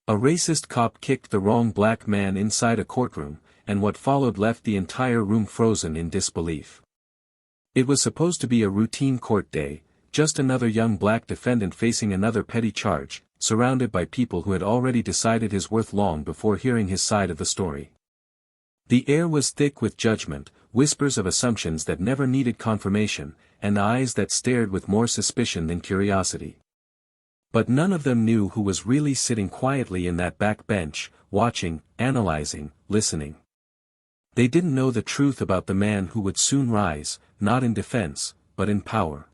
A racist cop kicked the wrong black man inside a courtroom, and what followed left the entire room frozen in disbelief. It was supposed to be a routine court day, just another young black defendant facing another petty charge, surrounded by people who had already decided his worth long before hearing his side of the story. The air was thick with judgment, whispers of assumptions that never needed confirmation, and eyes that stared with more suspicion than curiosity. But none of them knew who was really sitting quietly in that back bench, watching, analyzing, listening. They didn't know the truth about the man who would soon rise, not in defense, but in power.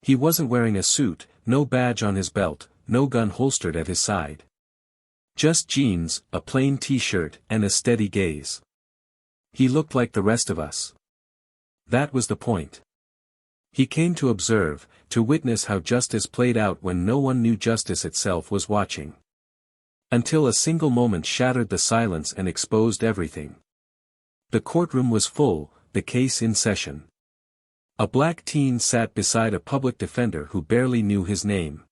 He wasn't wearing a suit, no badge on his belt, no gun holstered at his side. Just jeans, a plain t-shirt, and a steady gaze. He looked like the rest of us. That was the point. He came to observe, to witness how justice played out when no one knew justice itself was watching. Until a single moment shattered the silence and exposed everything. The courtroom was full, the case in session. A black teen sat beside a public defender who barely knew his name.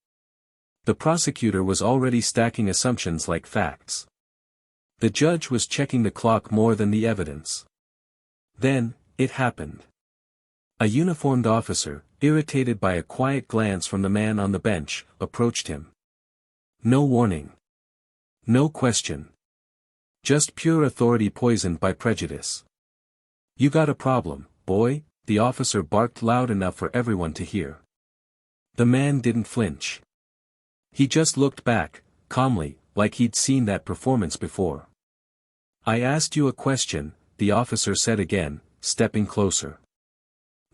The prosecutor was already stacking assumptions like facts. The judge was checking the clock more than the evidence. Then, it happened. A uniformed officer, irritated by a quiet glance from the man on the bench, approached him. No warning. No question. Just pure authority poisoned by prejudice. "You got a problem, boy," the officer barked loud enough for everyone to hear. The man didn't flinch. He just looked back, calmly, like he'd seen that performance before. "I asked you a question," the officer said again, stepping closer.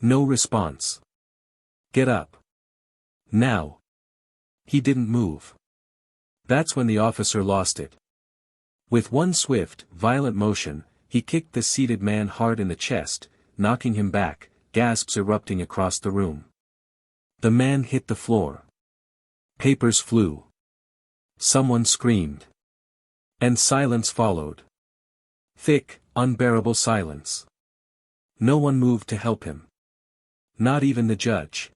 No response. "Get up. Now." He didn't move. That's when the officer lost it. With one swift, violent motion, he kicked the seated man hard in the chest, knocking him back, gasps erupting across the room. The man hit the floor. Papers flew. Someone screamed. And silence followed. Thick, unbearable silence. No one moved to help him. Not even the judge.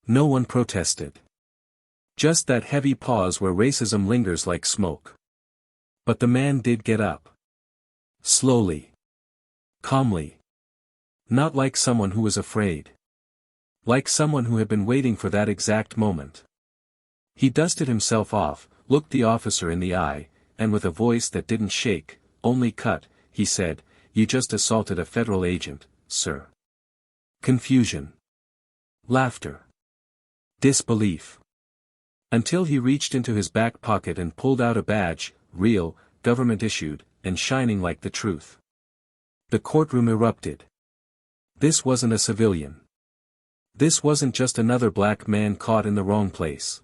No one protested. Just that heavy pause where racism lingers like smoke. But the man did get up. Slowly. Calmly. Not like someone who was afraid. Like someone who had been waiting for that exact moment. He dusted himself off, looked the officer in the eye, and with a voice that didn't shake, only cut, he said, "You just assaulted a federal agent, sir." Confusion. Laughter. Disbelief. Until he reached into his back pocket and pulled out a badge, real, government-issued, and shining like the truth. The courtroom erupted. This wasn't a civilian. This wasn't just another black man caught in the wrong place.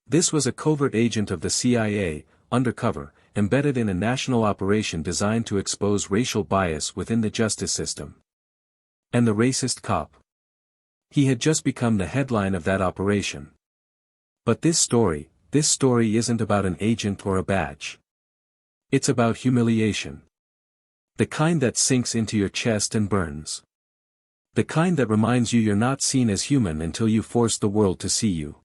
This was a covert agent of the CIA, undercover, embedded in a national operation designed to expose racial bias within the justice system. And the racist cop. He had just become the headline of that operation. But this story isn't about an agent or a badge. It's about humiliation. The kind that sinks into your chest and burns. The kind that reminds you you're not seen as human until you force the world to see you.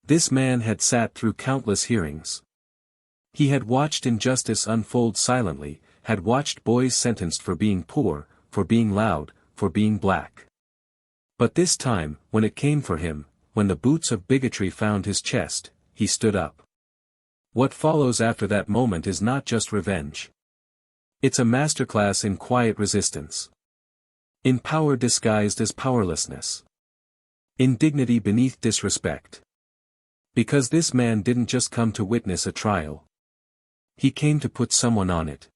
This man had sat through countless hearings. He had watched injustice unfold silently, had watched boys sentenced for being poor, for being loud, for being black. But this time, when it came for him, when the boots of bigotry found his chest, he stood up. What follows after that moment is not just revenge. It's a masterclass in quiet resistance. In power disguised as powerlessness. In dignity beneath disrespect. Because this man didn't just come to witness a trial. He came to put someone on it.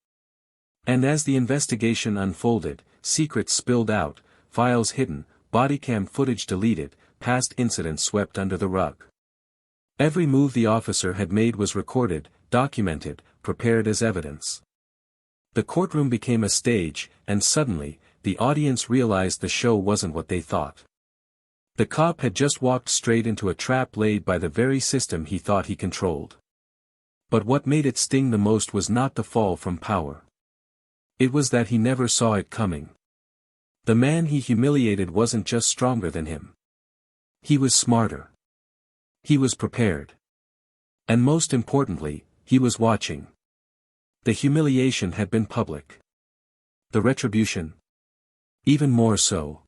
And as the investigation unfolded, secrets spilled out, files hidden, bodycam footage deleted, past incidents swept under the rug. Every move the officer had made was recorded, documented, prepared as evidence. The courtroom became a stage, and suddenly, the audience realized the show wasn't what they thought. The cop had just walked straight into a trap laid by the very system he thought he controlled. But what made it sting the most was not the fall from power. It was that he never saw it coming. The man he humiliated wasn't just stronger than him. He was smarter. He was prepared. And most importantly, he was watching. The humiliation had been public. The retribution? Even more so.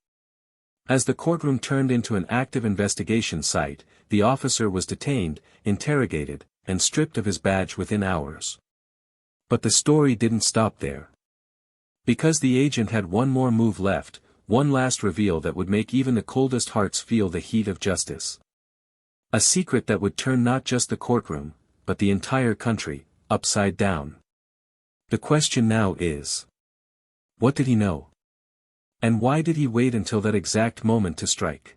As the courtroom turned into an active investigation site, the officer was detained, interrogated, and stripped of his badge within hours. But the story didn't stop there. Because the agent had one more move left, one last reveal that would make even the coldest hearts feel the heat of justice. A secret that would turn not just the courtroom, but the entire country, upside down. The question now is: what did he know? And why did he wait until that exact moment to strike?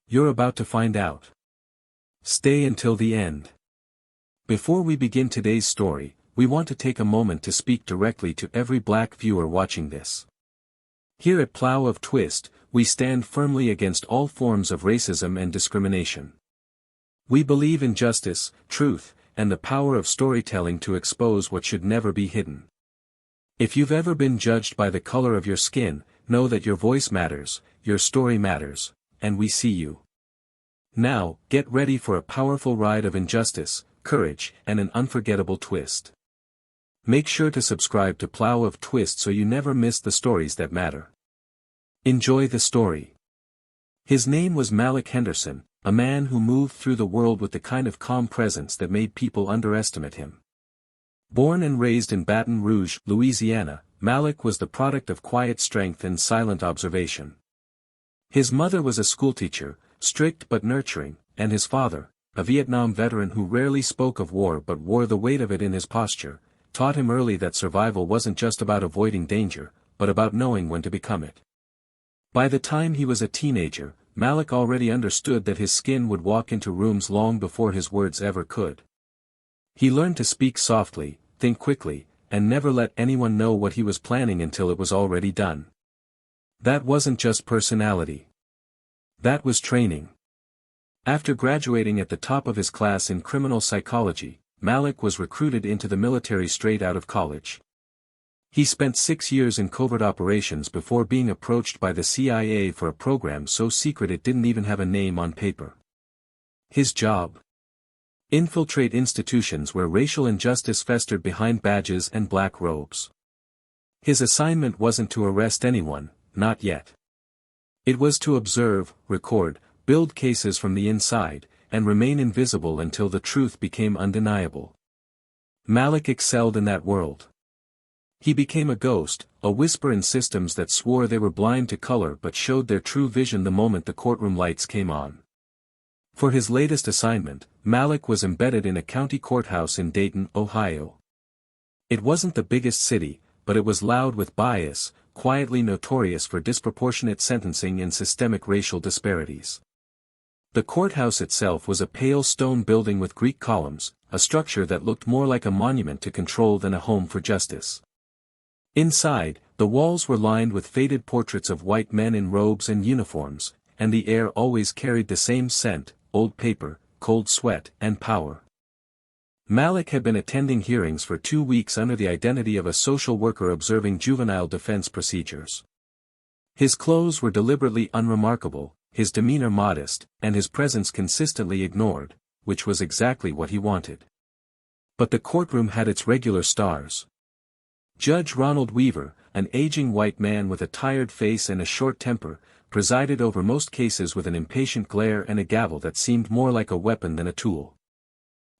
You're about to find out. Stay until the end. Before we begin today's story, we want to take a moment to speak directly to every black viewer watching this. Here at Plow of Twist, we stand firmly against all forms of racism and discrimination. We believe in justice, truth, and the power of storytelling to expose what should never be hidden. If you've ever been judged by the color of your skin, know that your voice matters, your story matters, and we see you. Now, get ready for a powerful ride of injustice, courage, and an unforgettable twist. Make sure to subscribe to Plow of Twist so you never miss the stories that matter. Enjoy the story. His name was Malik Henderson, a man who moved through the world with the kind of calm presence that made people underestimate him. Born and raised in Baton Rouge, Louisiana, Malik was the product of quiet strength and silent observation. His mother was a schoolteacher, strict but nurturing, and his father, a Vietnam veteran who rarely spoke of war but wore the weight of it in his posture, taught him early that survival wasn't just about avoiding danger, but about knowing when to become it. By the time he was a teenager, Malik already understood that his skin would walk into rooms long before his words ever could. He learned to speak softly, think quickly, and never let anyone know what he was planning until it was already done. That wasn't just personality. That was training. After graduating at the top of his class in criminal psychology, Malik was recruited into the military straight out of college. He spent 6 years in covert operations before being approached by the CIA for a program so secret it didn't even have a name on paper. His job? Infiltrate institutions where racial injustice festered behind badges and black robes. His assignment wasn't to arrest anyone, not yet. It was to observe, record, build cases from the inside, and remain invisible until the truth became undeniable. Malik excelled in that world. He became a ghost, a whisper in systems that swore they were blind to color but showed their true vision the moment the courtroom lights came on. For his latest assignment, Malik was embedded in a county courthouse in Dayton, Ohio. It wasn't the biggest city, but it was loud with bias, quietly notorious for disproportionate sentencing and systemic racial disparities. The courthouse itself was a pale stone building with Greek columns, a structure that looked more like a monument to control than a home for justice. Inside, the walls were lined with faded portraits of white men in robes and uniforms, and the air always carried the same scent: old paper, cold sweat, and power. Malik had been attending hearings for 2 weeks under the identity of a social worker observing juvenile defense procedures. His clothes were deliberately unremarkable, his demeanor modest, and his presence consistently ignored, which was exactly what he wanted. But the courtroom had its regular stars. Judge Ronald Weaver, an aging white man with a tired face and a short temper, presided over most cases with an impatient glare and a gavel that seemed more like a weapon than a tool.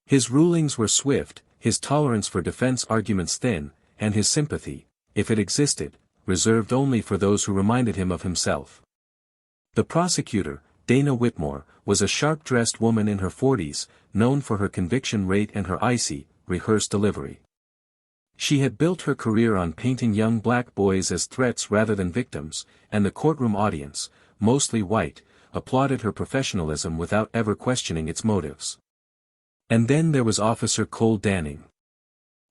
His rulings were swift, his tolerance for defense arguments thin, and his sympathy, if it existed, reserved only for those who reminded him of himself. The prosecutor, Dana Whitmore, was a sharp-dressed woman in her 40s, known for her conviction rate and her icy, rehearsed delivery. She had built her career on painting young black boys as threats rather than victims, and the courtroom audience, mostly white, applauded her professionalism without ever questioning its motives. And then there was Officer Cole Danning.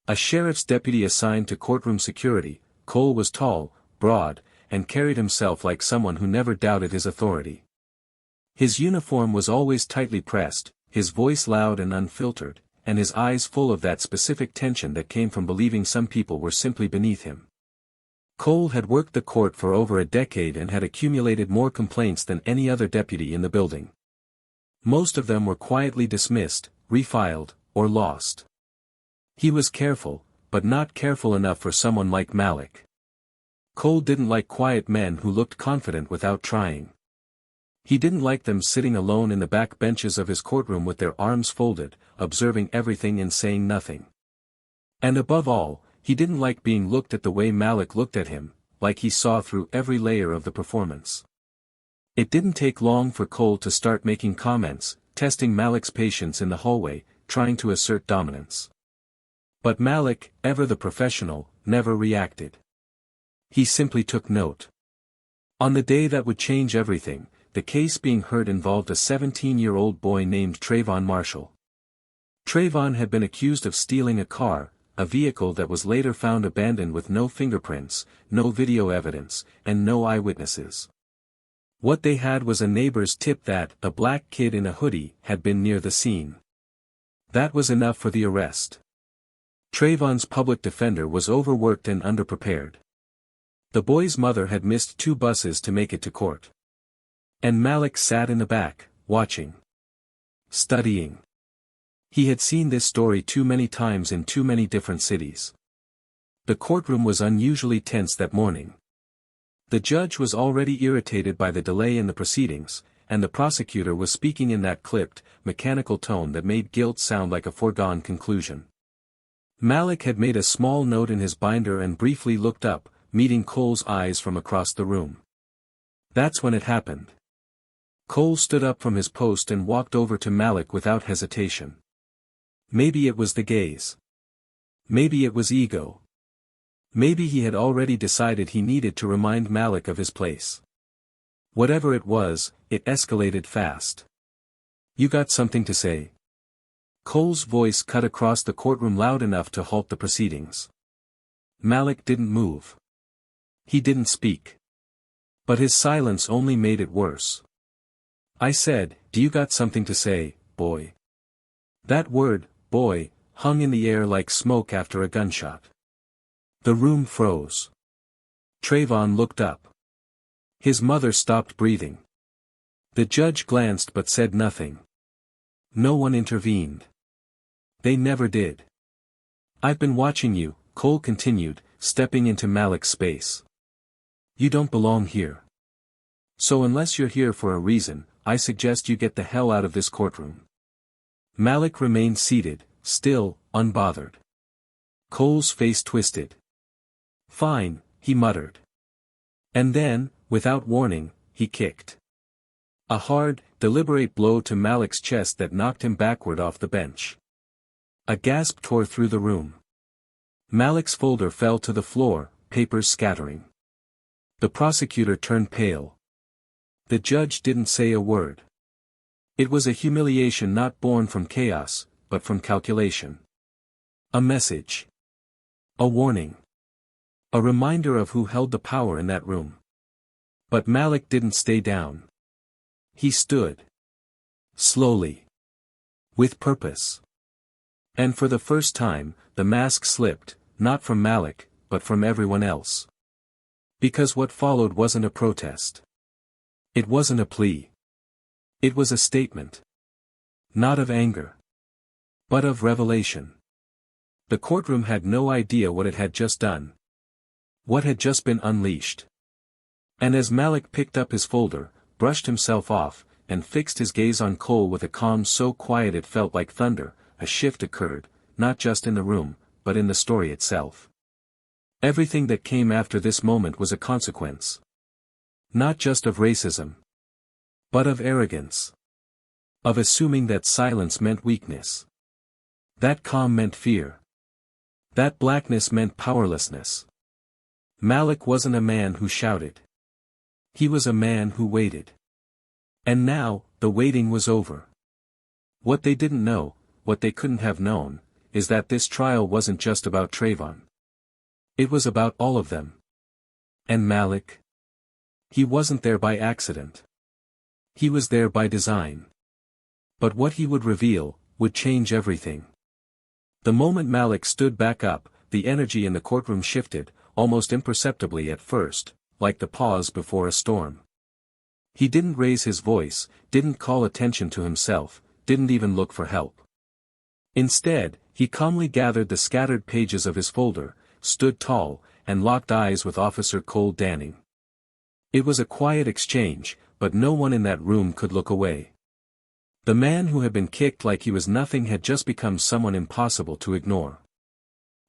A sheriff's deputy assigned to courtroom security, Cole was tall, broad, and carried himself like someone who never doubted his authority. His uniform was always tightly pressed, his voice loud and unfiltered, and his eyes full of that specific tension that came from believing some people were simply beneath him. Cole had worked the court for over a decade and had accumulated more complaints than any other deputy in the building. Most of them were quietly dismissed, refiled, or lost. He was careful, but not careful enough for someone like Malik. Cole didn't like quiet men who looked confident without trying. He didn't like them sitting alone in the back benches of his courtroom with their arms folded, observing everything and saying nothing. And above all, he didn't like being looked at the way Malik looked at him, like he saw through every layer of the performance. It didn't take long for Cole to start making comments, testing Malik's patience in the hallway, trying to assert dominance. But Malik, ever the professional, never reacted. He simply took note. On the day that would change everything, the case being heard involved a 17-year-old boy named Trayvon Marshall. Trayvon had been accused of stealing a car, a vehicle that was later found abandoned with no fingerprints, no video evidence, and no eyewitnesses. What they had was a neighbor's tip that a black kid in a hoodie had been near the scene. That was enough for the arrest. Trayvon's public defender was overworked and underprepared. The boy's mother had missed 2 buses to make it to court. And Malik sat in the back, watching. Studying. He had seen this story too many times in too many different cities. The courtroom was unusually tense that morning. The judge was already irritated by the delay in the proceedings, and the prosecutor was speaking in that clipped, mechanical tone that made guilt sound like a foregone conclusion. Malik had made a small note in his binder and briefly looked up, meeting Cole's eyes from across the room. That's when it happened. Cole stood up from his post and walked over to Malik without hesitation. Maybe it was the gaze. Maybe it was ego. Maybe he had already decided he needed to remind Malik of his place. Whatever it was, it escalated fast. You got something to say? Cole's voice cut across the courtroom loud enough to halt the proceedings. Malik didn't move. He didn't speak. But his silence only made it worse. I said, do you got something to say, boy? That word, boy, hung in the air like smoke after a gunshot. The room froze. Trayvon looked up. His mother stopped breathing. The judge glanced but said nothing. No one intervened. They never did. I've been watching you, Cole continued, stepping into Malik's space. You don't belong here. So unless you're here for a reason, I suggest you get the hell out of this courtroom. Malik remained seated, still, unbothered. Cole's face twisted. Fine, he muttered. And then, without warning, he kicked. A hard, deliberate blow to Malik's chest that knocked him backward off the bench. A gasp tore through the room. Malik's folder fell to the floor, papers scattering. The prosecutor turned pale. The judge didn't say a word. It was a humiliation not born from chaos, but from calculation. A message. A warning. A reminder of who held the power in that room. But Malik didn't stay down. He stood. Slowly. With purpose. And for the first time, the mask slipped, not from Malik, but from everyone else. Because what followed wasn't a protest. It wasn't a plea. It was a statement. Not of anger. But of revelation. The courtroom had no idea what it had just done. What had just been unleashed. And as Malik picked up his folder, brushed himself off, and fixed his gaze on Cole with a calm so quiet it felt like thunder, a shift occurred, not just in the room, but in the story itself. Everything that came after this moment was a consequence. Not just of racism. But of arrogance. Of assuming that silence meant weakness. That calm meant fear. That blackness meant powerlessness. Malik wasn't a man who shouted. He was a man who waited. And now, the waiting was over. What they didn't know, what they couldn't have known, is that this trial wasn't just about Trayvon. It was about all of them. And Malik? He wasn't there by accident. He was there by design. But what he would reveal, would change everything. The moment Malik stood back up, the energy in the courtroom shifted, almost imperceptibly at first, like the pause before a storm. He didn't raise his voice, didn't call attention to himself, didn't even look for help. Instead, he calmly gathered the scattered pages of his folder, stood tall, and locked eyes with Officer Cole Danning. It was a quiet exchange, but no one in that room could look away. The man who had been kicked like he was nothing had just become someone impossible to ignore.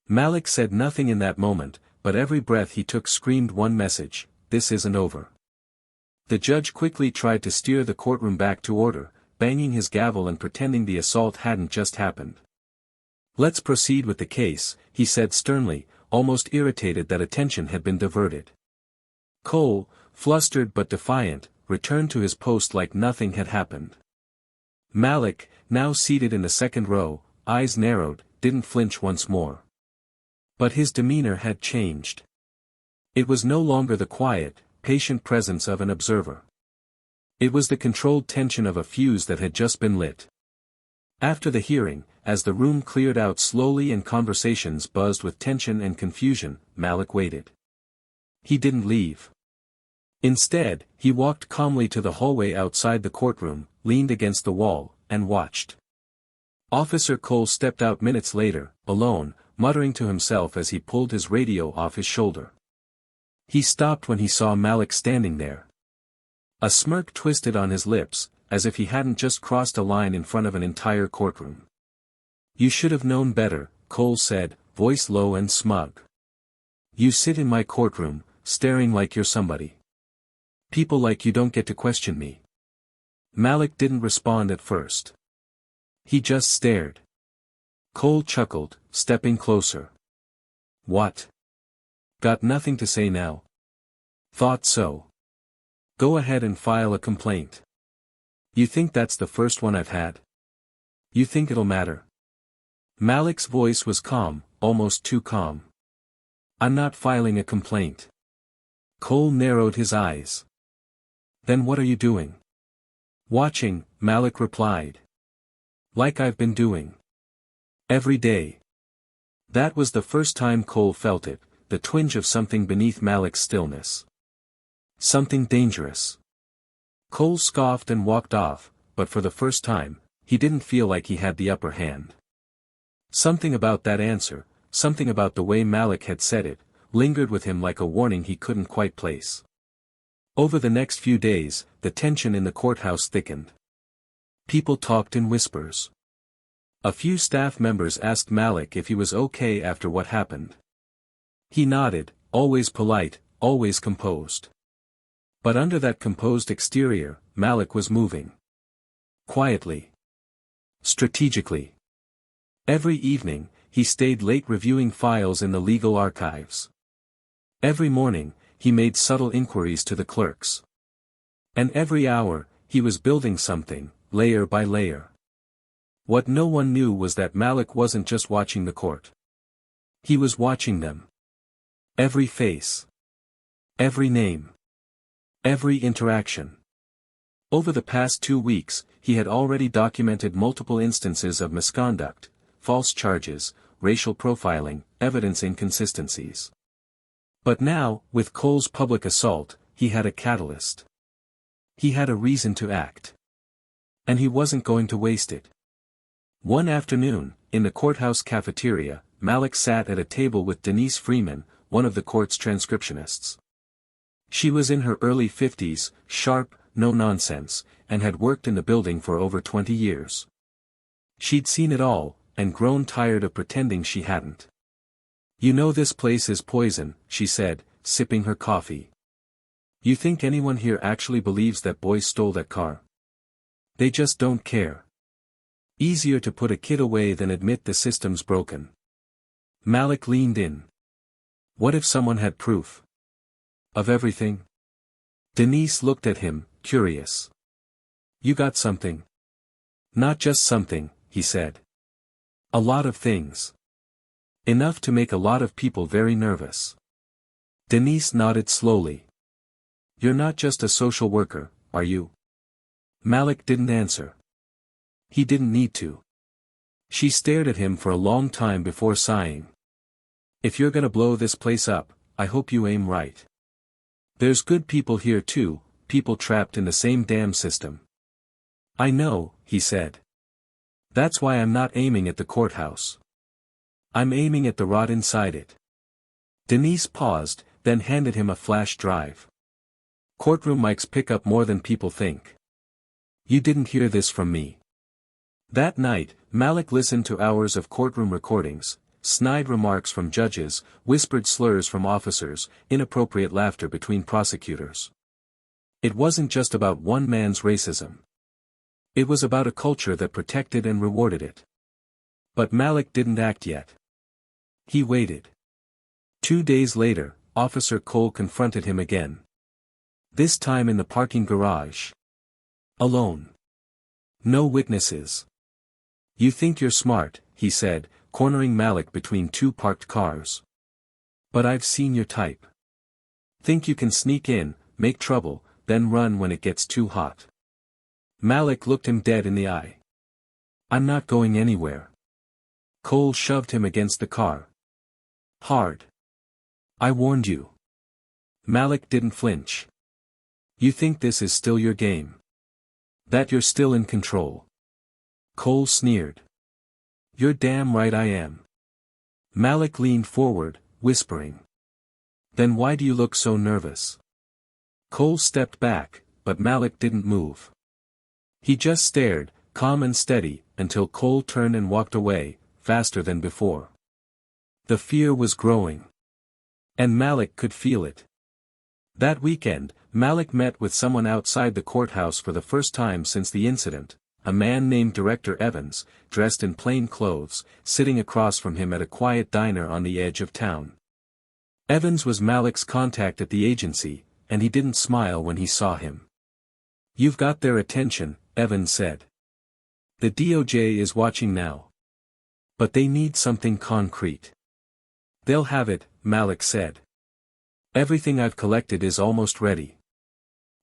Malik said nothing in that moment, but every breath he took screamed one message: this isn't over. The judge quickly tried to steer the courtroom back to order, banging his gavel and pretending the assault hadn't just happened. "Let's proceed with the case," he said sternly, almost irritated that attention had been diverted. Cole, flustered but defiant, returned to his post like nothing had happened. Malik, now seated in the second row, eyes narrowed, didn't flinch once more. But his demeanor had changed. It was no longer the quiet, patient presence of an observer. It was the controlled tension of a fuse that had just been lit. After the hearing, as the room cleared out slowly and conversations buzzed with tension and confusion, Malik waited. He didn't leave. Instead, he walked calmly to the hallway outside the courtroom, leaned against the wall, and watched. Officer Cole stepped out minutes later, alone, muttering to himself as he pulled his radio off his shoulder. He stopped when he saw Malik standing there. A smirk twisted on his lips, as if he hadn't just crossed a line in front of an entire courtroom. "You should have known better," Cole said, voice low and smug. "You sit in my courtroom, staring like you're somebody. People like you don't get to question me." Malik didn't respond at first. He just stared. Cole chuckled, stepping closer. "What? Got nothing to say now?" "Thought so. Go ahead and file a complaint. You think that's the first one I've had? You think it'll matter?" Malik's voice was calm, almost too calm. "I'm not filing a complaint." Cole narrowed his eyes. "Then what are you doing?" "Watching," Malik replied. "Like I've been doing. Every day." That was the first time Cole felt it, the twinge of something beneath Malik's stillness. Something dangerous. Cole scoffed and walked off, but for the first time, he didn't feel like he had the upper hand. Something about that answer, something about the way Malik had said it, lingered with him like a warning he couldn't quite place. Over the next few days, the tension in the courthouse thickened. People talked in whispers. A few staff members asked Malik if he was okay after what happened. He nodded, always polite, always composed. But under that composed exterior, Malik was moving. Quietly. Strategically. Every evening, he stayed late reviewing files in the legal archives. Every morning, he made subtle inquiries to the clerks. And every hour, he was building something, layer by layer. What no one knew was that Malik wasn't just watching the court. He was watching them. Every face. Every name. Every interaction. Over the past 2 weeks, he had already documented multiple instances of misconduct, false charges, racial profiling, evidence inconsistencies. But now, with Cole's public assault, he had a catalyst. He had a reason to act. And he wasn't going to waste it. One afternoon, in the courthouse cafeteria, Malik sat at a table with Denise Freeman, one of the court's transcriptionists. She was in her early 50s, sharp, no-nonsense, and had worked in the building for over 20 years. She'd seen it all, and grown tired of pretending she hadn't. "You know this place is poison," she said, sipping her coffee. "You think anyone here actually believes that boy stole that car? They just don't care. Easier to put a kid away than admit the system's broken." Malik leaned in. "What if someone had proof? Of everything?" Denise looked at him, curious. "You got something?" "Not just something," he said. "A lot of things. Enough to make a lot of people very nervous." Denise nodded slowly. "You're not just a social worker, are you?" Malik didn't answer. He didn't need to. She stared at him for a long time before sighing. "If you're gonna blow this place up, I hope you aim right. There's good people here too, people trapped in the same damn system." "I know," he said. That's why I'm not aiming at the courthouse. I'm aiming at the rod inside it. Denise paused, then handed him a flash drive. Courtroom mics pick up more than people think. You didn't hear this from me. That night, Malik listened to hours of courtroom recordings, snide remarks from judges, whispered slurs from officers, inappropriate laughter between prosecutors. It wasn't just about one man's racism. It was about a culture that protected and rewarded it. But Malik didn't act yet. He waited. 2 days later, Officer Cole confronted him again. This time in the parking garage. Alone. No witnesses. You think you're smart, he said, cornering Malik between two parked cars. But I've seen your type. Think you can sneak in, make trouble, then run when it gets too hot. Malik looked him dead in the eye. I'm not going anywhere. Cole shoved him against the car. Hard. I warned you. Malik didn't flinch. You think this is still your game? That you're still in control? Cole sneered. You're damn right I am. Malik leaned forward, whispering. Then why do you look so nervous? Cole stepped back, but Malik didn't move. He just stared, calm and steady, until Cole turned and walked away, faster than before. The fear was growing. And Malik could feel it. That weekend, Malik met with someone outside the courthouse for the first time since the incident, a man named Director Evans, dressed in plain clothes, sitting across from him at a quiet diner on the edge of town. Evans was Malik's contact at the agency, and he didn't smile when he saw him. You've got their attention, Evans said. The DOJ is watching now. But they need something concrete. They'll have it, Malik said. Everything I've collected is almost ready.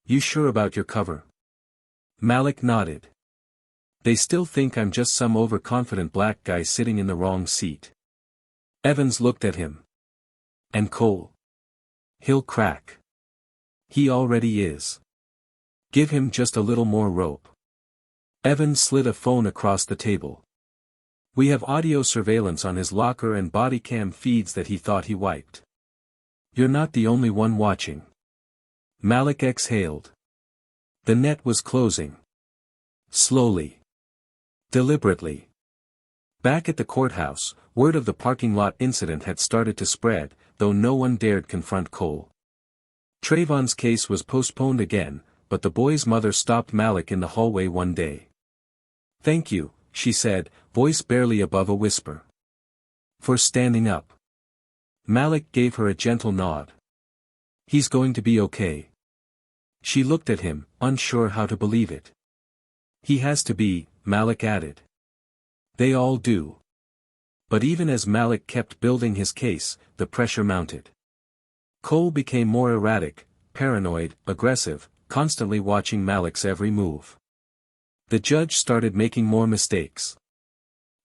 You sure about your cover? Malik nodded. They still think I'm just some overconfident black guy sitting in the wrong seat. Evans looked at him. And Cole? He'll crack. He already is. Give him just a little more rope. Evans slid a phone across the table. We have audio surveillance on his locker and body cam feeds that he thought he wiped. You're not the only one watching. Malik exhaled. The net was closing. Slowly. Deliberately. Back at the courthouse, word of the parking lot incident had started to spread, though no one dared confront Cole. Trayvon's case was postponed again, but the boy's mother stopped Malik in the hallway one day. Thank you, she said, voice barely above a whisper. For standing up. Malik gave her a gentle nod. He's going to be okay. She looked at him, unsure how to believe it. He has to be, Malik added. They all do. But even as Malik kept building his case, the pressure mounted. Cole became more erratic, paranoid, aggressive, constantly watching Malik's every move. The judge started making more mistakes.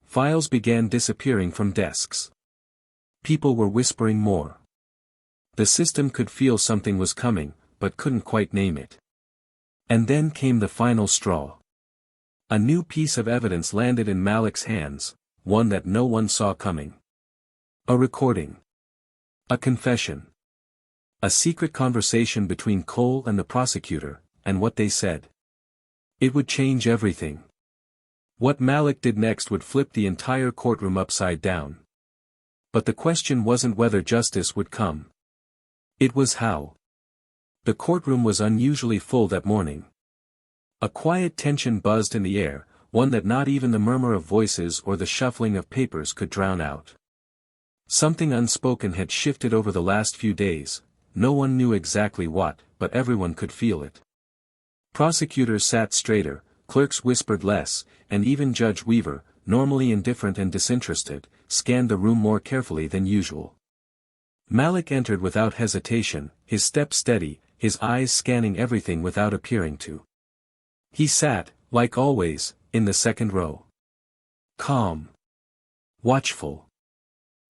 Files began disappearing from desks. People were whispering more. The system could feel something was coming, but couldn't quite name it. And then came the final straw. A new piece of evidence landed in Malik's hands, one that no one saw coming. A recording. A confession. A secret conversation between Cole and the prosecutor, and what they said. It would change everything. What Malik did next would flip the entire courtroom upside down. But the question wasn't whether justice would come. It was how. The courtroom was unusually full that morning. A quiet tension buzzed in the air, one that not even the murmur of voices or the shuffling of papers could drown out. Something unspoken had shifted over the last few days, no one knew exactly what, but everyone could feel it. Prosecutors sat straighter, clerks whispered less, and even Judge Weaver, normally indifferent and disinterested, scanned the room more carefully than usual. Malik entered without hesitation, his step steady, his eyes scanning everything without appearing to. He sat, like always, in the second row. Calm. Watchful.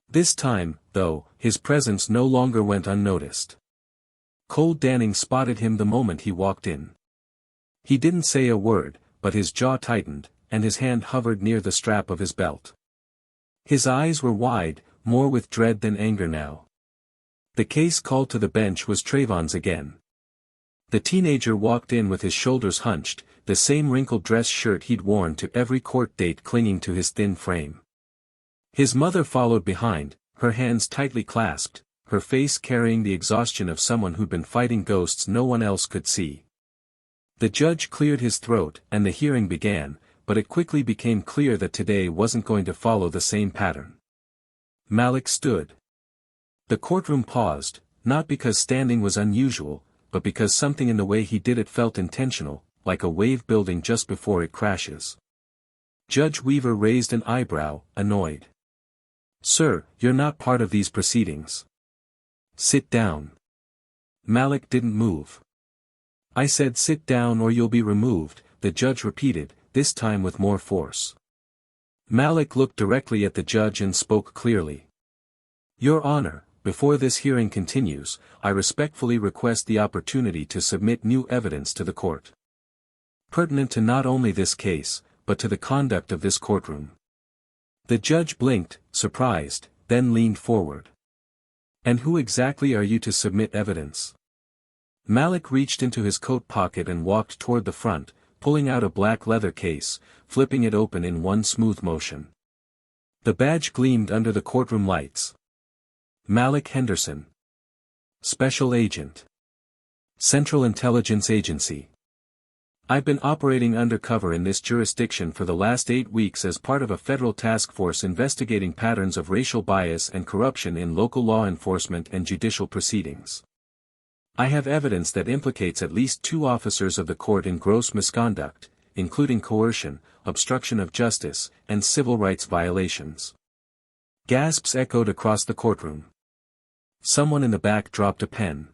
This time, though, his presence no longer went unnoticed. Cole Danning spotted him the moment he walked in. He didn't say a word, but his jaw tightened, and his hand hovered near the strap of his belt. His eyes were wide, more with dread than anger now. The case called to the bench was Trayvon's again. The teenager walked in with his shoulders hunched, the same wrinkled dress shirt he'd worn to every court date clinging to his thin frame. His mother followed behind, her hands tightly clasped, her face carrying the exhaustion of someone who'd been fighting ghosts no one else could see. The judge cleared his throat and the hearing began, but it quickly became clear that today wasn't going to follow the same pattern. Malik stood. The courtroom paused, not because standing was unusual, but because something in the way he did it felt intentional, like a wave building just before it crashes. Judge Weaver raised an eyebrow, annoyed. "Sir, you're not part of these proceedings. Sit down." Malik didn't move. "I said sit down or you'll be removed," the judge repeated, this time with more force. Malik looked directly at the judge and spoke clearly. "Your Honor, before this hearing continues, I respectfully request the opportunity to submit new evidence to the court. Pertinent to not only this case, but to the conduct of this courtroom." The judge blinked, surprised, then leaned forward. "And who exactly are you to submit evidence?" Malik reached into his coat pocket and walked toward the front, pulling out a black leather case, flipping it open in one smooth motion. The badge gleamed under the courtroom lights. Malik Henderson. Special Agent. Central Intelligence Agency. "I've been operating undercover in this jurisdiction for the last 8 weeks as part of a federal task force investigating patterns of racial bias and corruption in local law enforcement and judicial proceedings. I have evidence that implicates at least 2 officers of the court in gross misconduct, including coercion, obstruction of justice, and civil rights violations." Gasps echoed across the courtroom. Someone in the back dropped a pen.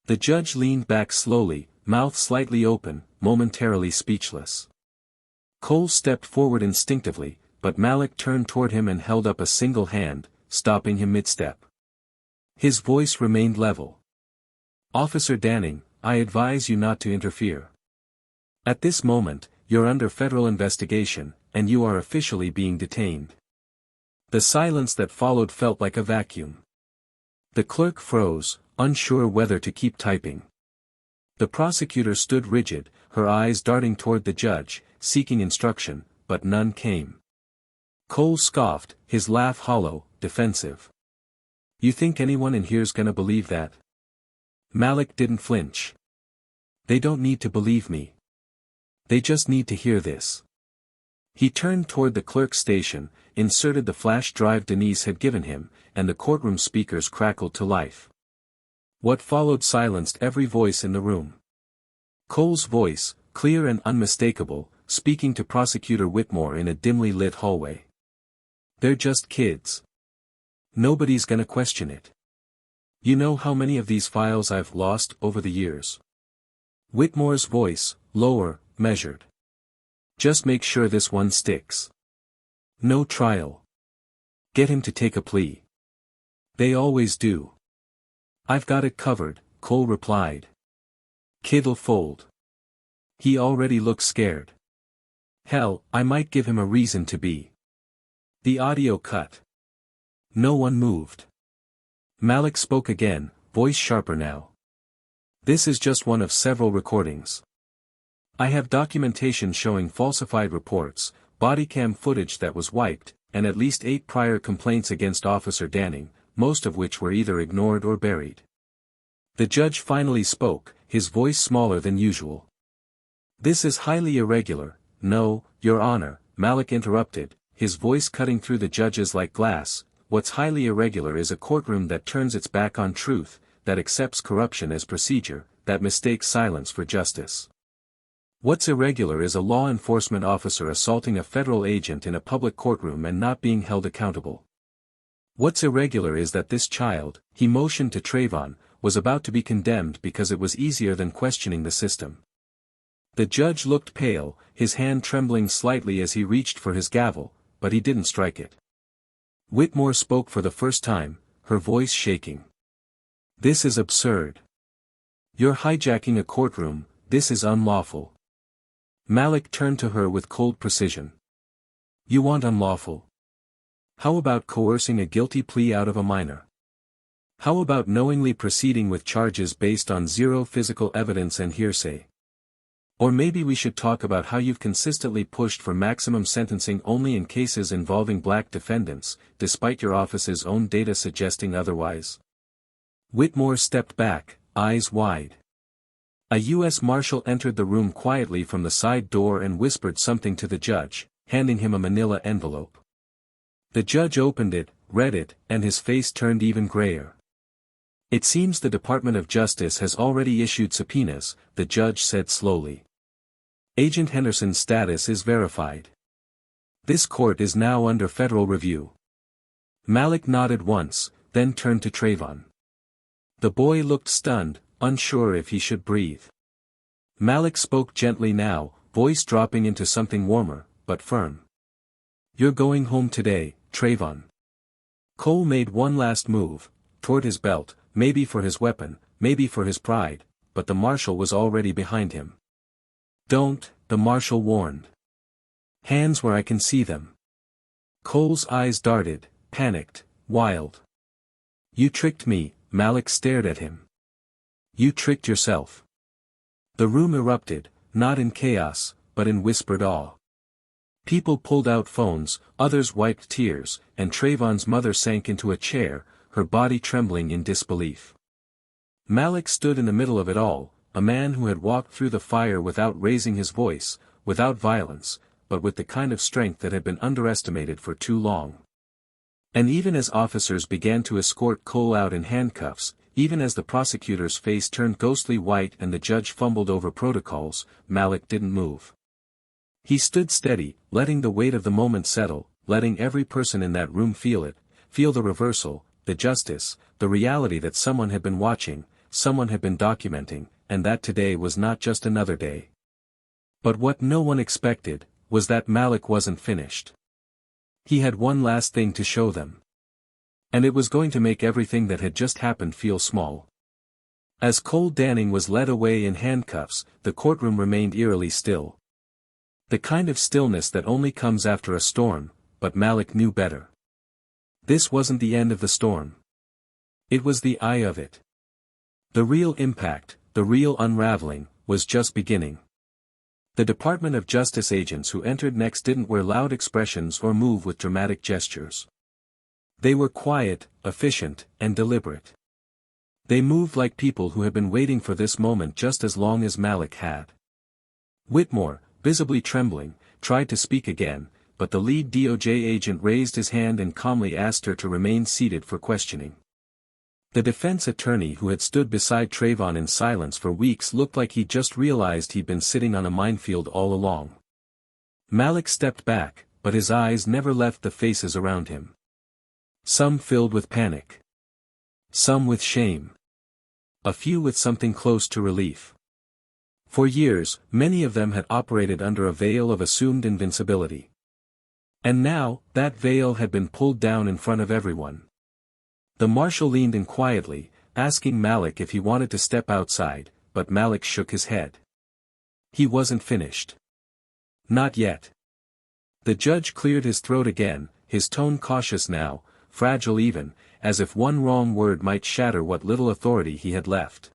The judge leaned back slowly, mouth slightly open, momentarily speechless. Cole stepped forward instinctively, but Malik turned toward him and held up a single hand, stopping him mid-step. His voice remained level. "Officer Danning, I advise you not to interfere. At this moment, you're under federal investigation, and you are officially being detained." The silence that followed felt like a vacuum. The clerk froze, unsure whether to keep typing. The prosecutor stood rigid, her eyes darting toward the judge, seeking instruction, but none came. Cole scoffed, his laugh hollow, defensive. "You think anyone in here's gonna believe that?" Malik didn't flinch. "They don't need to believe me. They just need to hear this." He turned toward the clerk's station, inserted the flash drive Denise had given him, and the courtroom speakers crackled to life. What followed silenced every voice in the room. Cole's voice, clear and unmistakable, speaking to Prosecutor Whitmore in a dimly lit hallway. "They're just kids. Nobody's gonna question it. You know how many of these files I've lost over the years?" Whitmore's voice, lower, measured. "Just make sure this one sticks. No trial. Get him to take a plea. They always do." "I've got it covered," Cole replied. "Kid'll fold. He already looks scared. Hell, I might give him a reason to be." The audio cut. No one moved. Malik spoke again, voice sharper now. "This is just one of several recordings. I have documentation showing falsified reports, body cam footage that was wiped, and at least 8 prior complaints against Officer Danning, most of which were either ignored or buried." The judge finally spoke, his voice smaller than usual. "This is highly irregular." "No, Your Honor," Malik interrupted, his voice cutting through the judge's like glass. "What's highly irregular is a courtroom that turns its back on truth, that accepts corruption as procedure, that mistakes silence for justice. What's irregular is a law enforcement officer assaulting a federal agent in a public courtroom and not being held accountable. What's irregular is that this child," he motioned to Trayvon, "was about to be condemned because it was easier than questioning the system." The judge looked pale, his hand trembling slightly as he reached for his gavel, but he didn't strike it. Whitmore spoke for the first time, her voice shaking. "This is absurd. You're hijacking a courtroom, this is unlawful. Malik turned to her with cold precision. You want unlawful? How about coercing a guilty plea out of a minor? How about knowingly proceeding with charges based on zero physical evidence and hearsay? Or maybe we should talk about how you've consistently pushed for maximum sentencing only in cases involving black defendants, despite your office's own data suggesting otherwise. Whitmore stepped back, eyes wide. A U.S. Marshal entered the room quietly from the side door and whispered something to the judge, handing him a manila envelope. The judge opened it, read it, and his face turned even grayer. It seems the Department of Justice has already issued subpoenas, the judge said slowly. Agent Henderson's status is verified. This court is now under federal review. Malik nodded once, then turned to Trayvon. The boy looked stunned, unsure if he should breathe. Malik spoke gently now, voice dropping into something warmer, but firm. You're going home today, Trayvon. Cole made one last move, toward his belt, maybe for his weapon, maybe for his pride, but the marshal was already behind him. Don't, the marshal warned. Hands where I can see them. Cole's eyes darted, panicked, wild. You tricked me, Malik stared at him. You tricked yourself. The room erupted, not in chaos, but in whispered awe. People pulled out phones, others wiped tears, and Trayvon's mother sank into a chair, her body trembling in disbelief. Malik stood in the middle of it all, a man who had walked through the fire without raising his voice, without violence, but with the kind of strength that had been underestimated for too long. And even as officers began to escort Cole out in handcuffs, even as the prosecutor's face turned ghostly white and the judge fumbled over protocols, Malik didn't move. He stood steady, letting the weight of the moment settle, letting every person in that room feel it, feel the reversal, the justice, the reality that someone had been watching, someone had been documenting, and that today was not just another day. But what no one expected, was that Malik wasn't finished. He had one last thing to show them. And it was going to make everything that had just happened feel small. As Cole Danning was led away in handcuffs, the courtroom remained eerily still. The kind of stillness that only comes after a storm, but Malik knew better. This wasn't the end of the storm. It was the eye of it. The real impact, the real unraveling, was just beginning. The Department of Justice agents who entered next didn't wear loud expressions or move with dramatic gestures. They were quiet, efficient, and deliberate. They moved like people who had been waiting for this moment just as long as Malik had. Whitmore, visibly trembling, tried to speak again, but the lead DOJ agent raised his hand and calmly asked her to remain seated for questioning. The defense attorney who had stood beside Trayvon in silence for weeks looked like he just realized he'd been sitting on a minefield all along. Malik stepped back, but his eyes never left the faces around him. Some filled with panic. Some with shame. A few with something close to relief. For years, many of them had operated under a veil of assumed invincibility. And now, that veil had been pulled down in front of everyone. The marshal leaned in quietly, asking Malik if he wanted to step outside, but Malik shook his head. He wasn't finished. Not yet. The judge cleared his throat again, his tone cautious now, fragile even, as if one wrong word might shatter what little authority he had left.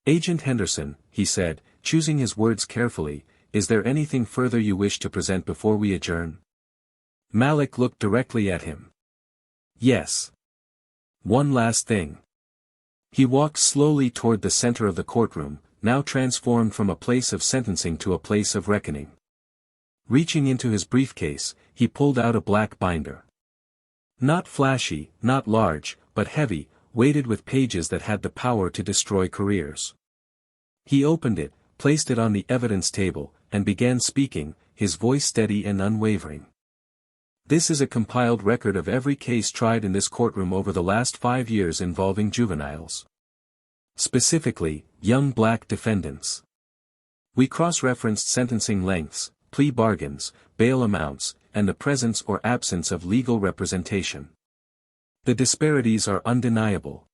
Agent Henderson, he said, choosing his words carefully, is there anything further you wish to present before we adjourn? Malik looked directly at him. Yes. One last thing. He walked slowly toward the center of the courtroom, now transformed from a place of sentencing to a place of reckoning. Reaching into his briefcase, he pulled out a black binder. Not flashy, not large, but heavy, weighted with pages that had the power to destroy careers. He opened it, placed it on the evidence table, and began speaking, his voice steady and unwavering. This is a compiled record of every case tried in this courtroom over the last 5 years involving juveniles. Specifically, young black defendants. We cross-referenced sentencing lengths, plea bargains, bail amounts, and the presence or absence of legal representation. The disparities are undeniable.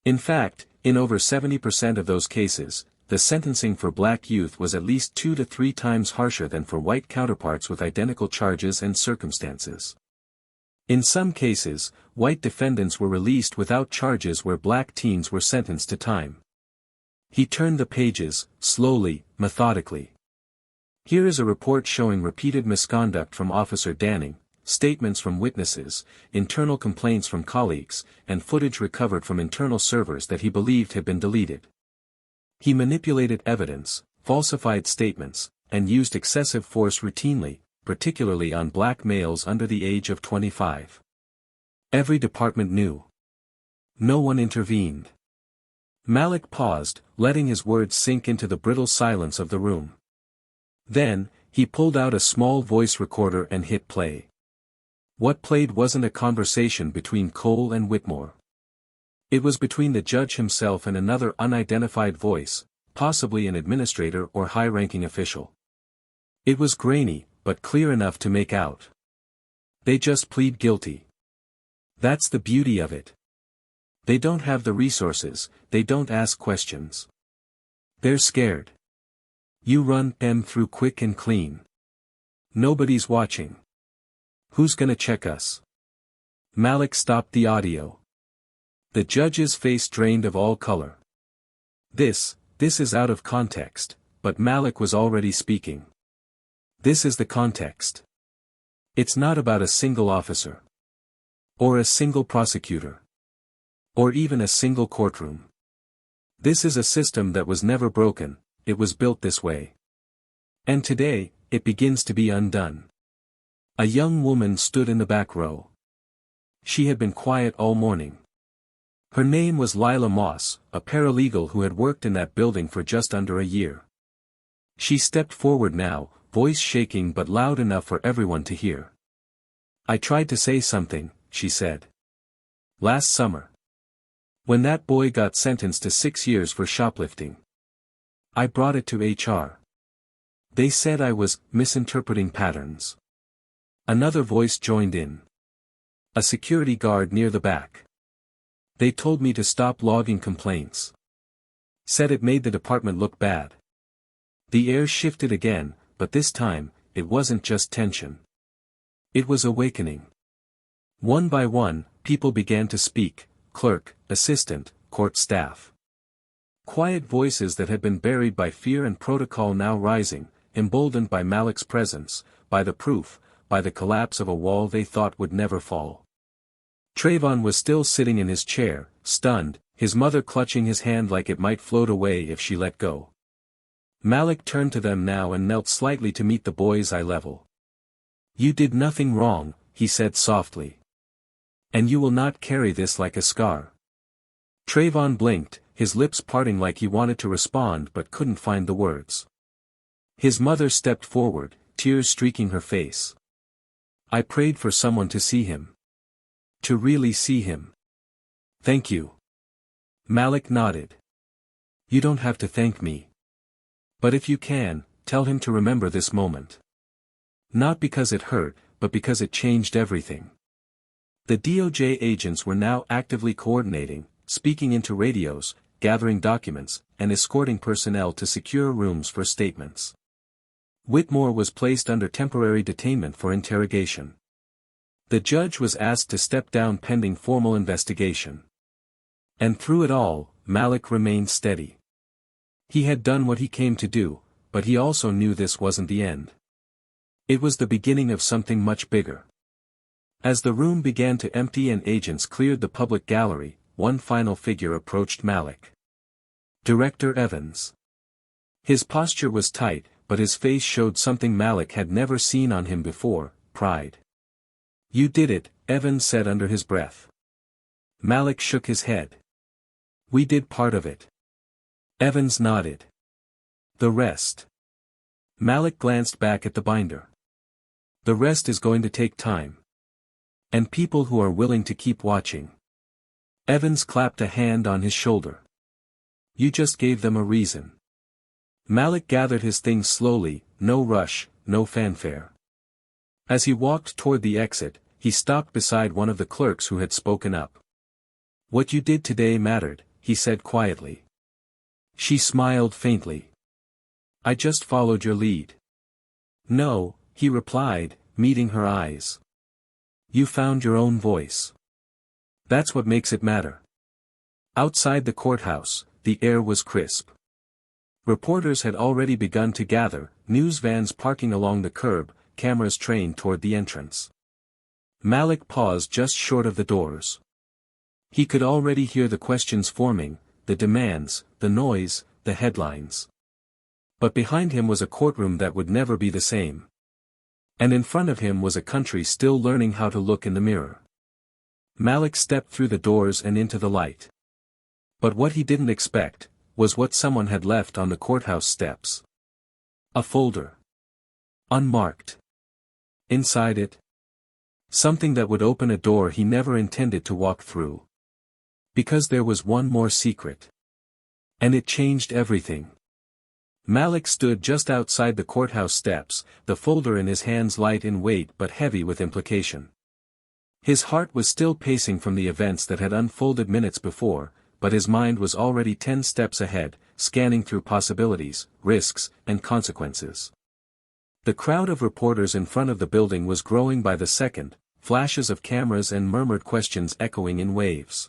In fact, in over 70% of those cases, the sentencing for black youth was at least 2 to 3 times harsher than for white counterparts with identical charges and circumstances. In some cases, white defendants were released without charges where black teens were sentenced to time. He turned the pages, slowly, methodically. Here is a report showing repeated misconduct from Officer Danning, statements from witnesses, internal complaints from colleagues, and footage recovered from internal servers that he believed had been deleted. He manipulated evidence, falsified statements, and used excessive force routinely, particularly on black males under the age of 25. Every department knew. No one intervened. Malik paused, letting his words sink into the brittle silence of the room. Then, he pulled out a small voice recorder and hit play. What played wasn't a conversation between Cole and Whitmore. It was between the judge himself and another unidentified voice, possibly an administrator or high-ranking official. It was grainy, but clear enough to make out. They just plead guilty. That's the beauty of it. They don't have the resources, they don't ask questions. They're scared. You run them through quick and clean. Nobody's watching. Who's gonna check us? Malik stopped the audio. The judge's face drained of all color. This is out of context, but Malik was already speaking. This is the context. It's not about a single officer. Or a single prosecutor. Or even a single courtroom. This is a system that was never broken, it was built this way. And today, it begins to be undone. A young woman stood in the back row. She had been quiet all morning. Her name was Lila Moss, a paralegal who had worked in that building for just under a year. She stepped forward now, voice shaking but loud enough for everyone to hear. I tried to say something, she said. Last summer. When that boy got sentenced to 6 years for shoplifting. I brought it to HR. They said I was misinterpreting patterns. Another voice joined in. A security guard near the back. They told me to stop logging complaints. Said it made the department look bad. The air shifted again, but this time, it wasn't just tension. It was awakening. One by one, people began to speak, clerk, assistant, court staff. Quiet voices that had been buried by fear and protocol now rising, emboldened by Malik's presence, by the proof, by the collapse of a wall they thought would never fall. Trayvon was still sitting in his chair, stunned, his mother clutching his hand like it might float away if she let go. Malik turned to them now and knelt slightly to meet the boy's eye level. You did nothing wrong, he said softly. And you will not carry this like a scar. Trayvon blinked, his lips parting like he wanted to respond but couldn't find the words. His mother stepped forward, tears streaking her face. I prayed for someone to see him. To really see him. Thank you. Malik nodded. You don't have to thank me. But if you can, tell him to remember this moment. Not because it hurt, but because it changed everything. The DOJ agents were now actively coordinating, speaking into radios, gathering documents, and escorting personnel to secure rooms for statements. Whitmore was placed under temporary detainment for interrogation. The judge was asked to step down pending formal investigation. And through it all, Malik remained steady. He had done what he came to do, but he also knew this wasn't the end. It was the beginning of something much bigger. As the room began to empty and agents cleared the public gallery, one final figure approached Malik. Director Evans. His posture was tight, but his face showed something Malik had never seen on him before, pride. You did it, Evans said under his breath. Malik shook his head. We did part of it. Evans nodded. The rest. Malik glanced back at the binder. The rest is going to take time. And people who are willing to keep watching. Evans clapped a hand on his shoulder. You just gave them a reason. Malik gathered his things slowly, no rush, no fanfare. As he walked toward the exit, he stopped beside one of the clerks who had spoken up. What you did today mattered, he said quietly. She smiled faintly. I just followed your lead. No, he replied, meeting her eyes. You found your own voice. That's what makes it matter. Outside the courthouse, the air was crisp. Reporters had already begun to gather, news vans parking along the curb, cameras trained toward the entrance. Malik paused just short of the doors. He could already hear the questions forming, the demands, the noise, the headlines. But behind him was a courtroom that would never be the same. And in front of him was a country still learning how to look in the mirror. Malik stepped through the doors and into the light. But what he didn't expect, was what someone had left on the courthouse steps. A folder. Unmarked. Inside it, something that would open a door he never intended to walk through. Because there was one more secret. And it changed everything. Malik stood just outside the courthouse steps, the folder in his hands light in weight but heavy with implication. His heart was still pacing from the events that had unfolded minutes before, but his mind was already 10 steps ahead, scanning through possibilities, risks, and consequences. The crowd of reporters in front of the building was growing by the second, flashes of cameras and murmured questions echoing in waves.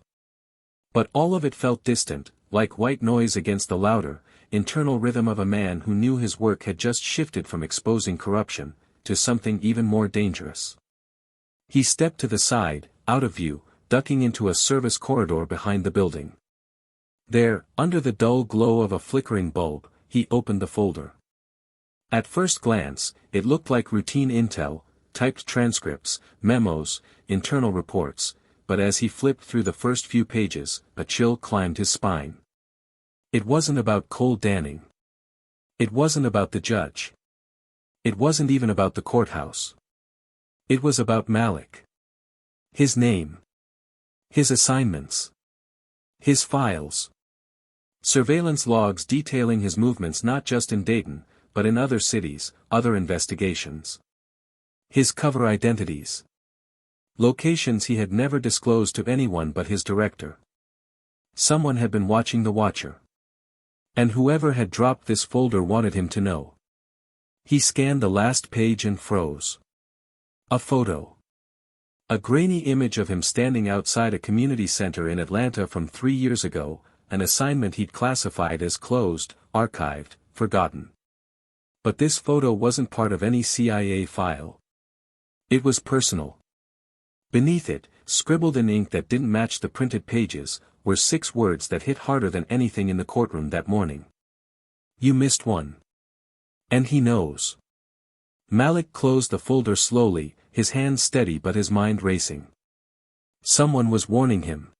But all of it felt distant, like white noise against the louder, internal rhythm of a man who knew his work had just shifted from exposing corruption, to something even more dangerous. He stepped to the side, out of view, ducking into a service corridor behind the building. There, under the dull glow of a flickering bulb, he opened the folder. At first glance, it looked like routine intel, typed transcripts, memos, internal reports, but as he flipped through the first few pages, a chill climbed his spine. It wasn't about Cole Danning. It wasn't about the judge. It wasn't even about the courthouse. It was about Malik. His name. His assignments. His files. Surveillance logs detailing his movements not just in Dayton, but in other cities, other investigations. His cover identities. Locations he had never disclosed to anyone but his director. Someone had been watching the watcher. And whoever had dropped this folder wanted him to know. He scanned the last page and froze. A photo. A grainy image of him standing outside a community center in Atlanta from 3 years ago, an assignment he'd classified as closed, archived, forgotten. But this photo wasn't part of any CIA file. It was personal. Beneath it, scribbled in ink that didn't match the printed pages, were 6 words that hit harder than anything in the courtroom that morning. You missed one. And he knows. Malik closed the folder slowly, his hands steady but his mind racing. Someone was warning him.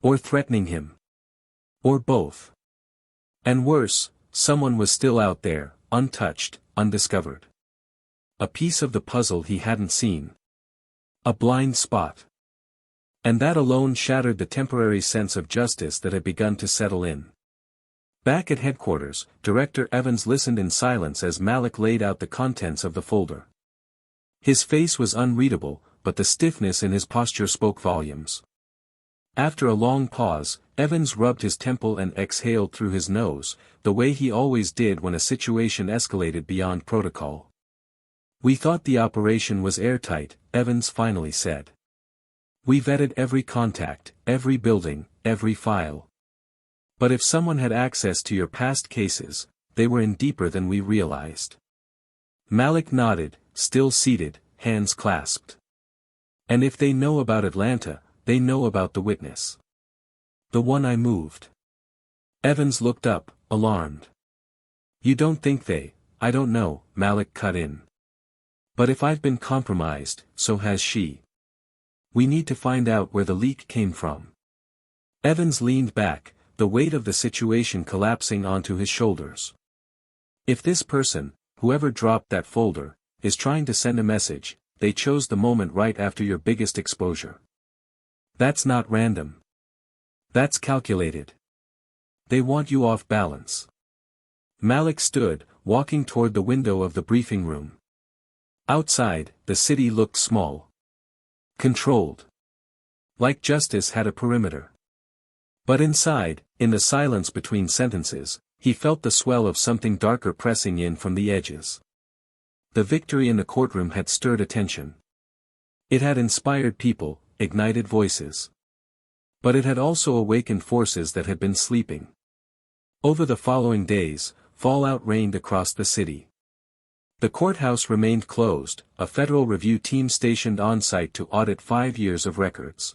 Or threatening him. Or both. And worse, someone was still out there, untouched, undiscovered. A piece of the puzzle he hadn't seen. A blind spot. And that alone shattered the temporary sense of justice that had begun to settle in. Back at headquarters, Director Evans listened in silence as Malik laid out the contents of the folder. His face was unreadable, but the stiffness in his posture spoke volumes. After a long pause, Evans rubbed his temple and exhaled through his nose, the way he always did when a situation escalated beyond protocol. We thought the operation was airtight, Evans finally said. We vetted every contact, every building, every file. But if someone had access to your past cases, they were in deeper than we realized. Malik nodded, still seated, hands clasped. And if they know about Atlanta, they know about the witness. The one I moved. Evans looked up, alarmed. You don't think I don't know, Malik cut in. But if I've been compromised, so has she. We need to find out where the leak came from. Evans leaned back, the weight of the situation collapsing onto his shoulders. If this person, whoever dropped that folder, is trying to send a message, they chose the moment right after your biggest exposure. That's not random. That's calculated. They want you off balance. Malik stood, walking toward the window of the briefing room. Outside, the city looked small. Controlled. Like justice had a perimeter. But inside, in the silence between sentences, he felt the swell of something darker pressing in from the edges. The victory in the courtroom had stirred attention. It had inspired people, ignited voices. But it had also awakened forces that had been sleeping. Over the following days, fallout reigned across the city. The courthouse remained closed, a federal review team stationed on-site to audit 5 years of records.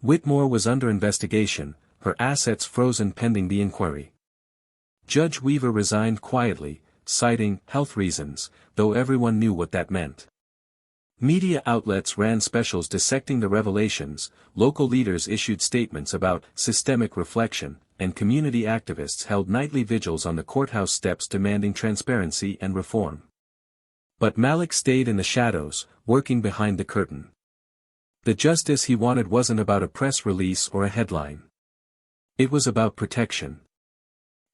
Whitmore was under investigation, her assets frozen pending the inquiry. Judge Weaver resigned quietly, citing health reasons, though everyone knew what that meant. Media outlets ran specials dissecting the revelations, local leaders issued statements about systemic reflection, and community activists held nightly vigils on the courthouse steps demanding transparency and reform. But Malik stayed in the shadows, working behind the curtain. The justice he wanted wasn't about a press release or a headline. It was about protection.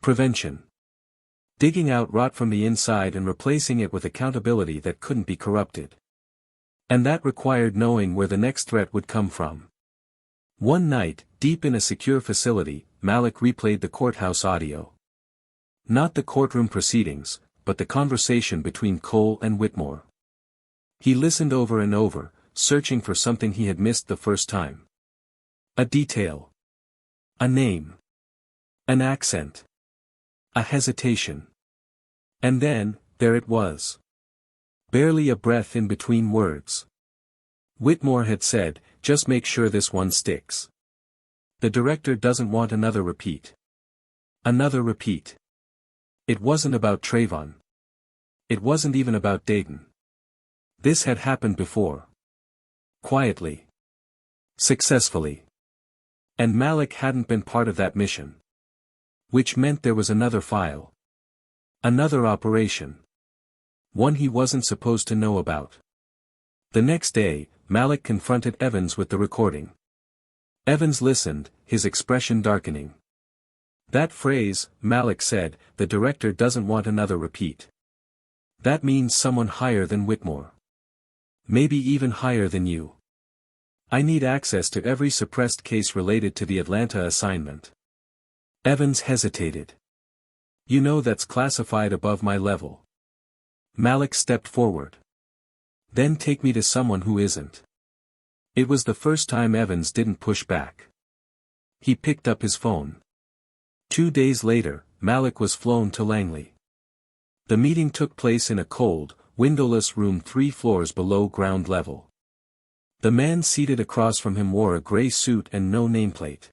Prevention. Digging out rot from the inside and replacing it with accountability that couldn't be corrupted. And that required knowing where the next threat would come from. One night, deep in a secure facility, Malik replayed the courthouse audio. Not the courtroom proceedings, but the conversation between Cole and Whitmore. He listened over and over, searching for something he had missed the first time. A detail. A name. An accent. A hesitation. And then, there it was. Barely a breath in between words. Whitmore had said, "Just make sure this one sticks. The director doesn't want another repeat." Another repeat. It wasn't about Trayvon. It wasn't even about Dayton. This had happened before. Quietly. Successfully. And Malik hadn't been part of that mission. Which meant there was another file. Another operation. One he wasn't supposed to know about. The next day, Malik confronted Evans with the recording. Evans listened, his expression darkening. "That phrase," Malik said, "the director doesn't want another repeat. That means someone higher than Whitmore. Maybe even higher than you. I need access to every suppressed case related to the Atlanta assignment." Evans hesitated. "You know that's classified above my level." Malik stepped forward. "Then take me to someone who isn't." It was the first time Evans didn't push back. He picked up his phone. 2 days later, Malik was flown to Langley. The meeting took place in a cold, windowless room 3 floors below ground level. The man seated across from him wore a gray suit and no nameplate.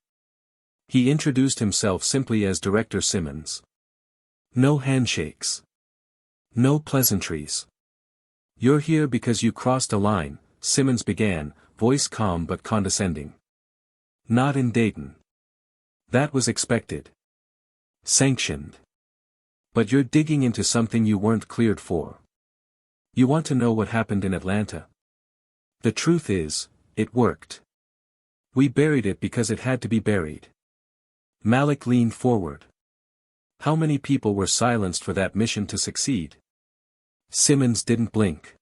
He introduced himself simply as Director Simmons. No handshakes. No pleasantries. "You're here because you crossed a line," Simmons began, voice calm but condescending. "Not in Dayton. That was expected. Sanctioned. But you're digging into something you weren't cleared for. You want to know what happened in Atlanta? The truth is, it worked. We buried it because it had to be buried." Malik leaned forward. "How many people were silenced for that mission to succeed?" Simmons didn't blink.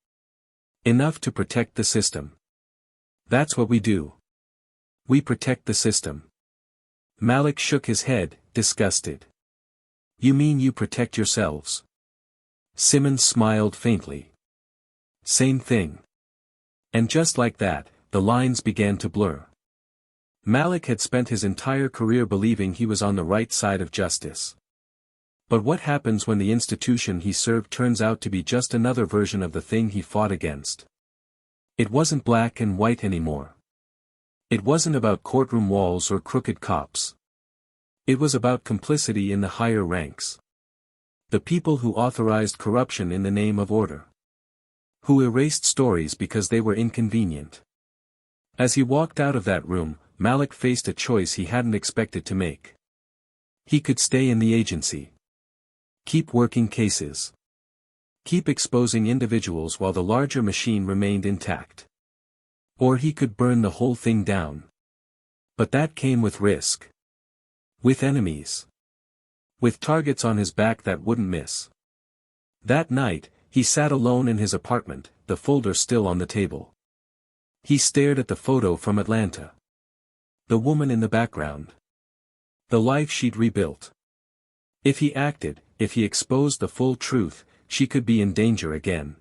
"Enough to protect the system. That's what we do. We protect the system." Malik shook his head, disgusted. "You mean you protect yourselves?" Simmons smiled faintly. "Same thing." And just like that, the lines began to blur. Malik had spent his entire career believing he was on the right side of justice. But what happens when the institution he served turns out to be just another version of the thing he fought against? It wasn't black and white anymore. It wasn't about courtroom walls or crooked cops. It was about complicity in the higher ranks. The people who authorized corruption in the name of order. Who erased stories because they were inconvenient. As he walked out of that room, Malik faced a choice he hadn't expected to make. He could stay in the agency. Keep working cases. Keep exposing individuals while the larger machine remained intact. Or he could burn the whole thing down. But that came with risk. With enemies. With targets on his back that wouldn't miss. That night, he sat alone in his apartment, the folder still on the table. He stared at the photo from Atlanta. The woman in the background. The life she'd rebuilt. If he acted, if he exposed the full truth, she could be in danger again.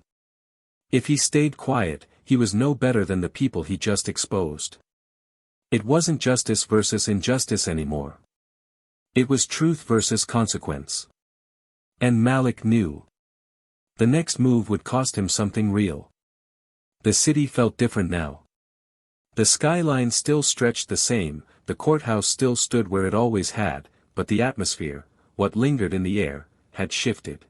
If he stayed quiet, he was no better than the people he just exposed. It wasn't justice versus injustice anymore. It was truth versus consequence. And Malik knew. The next move would cost him something real. The city felt different now. The skyline still stretched the same, the courthouse still stood where it always had, but the atmosphere, what lingered in the air, had shifted.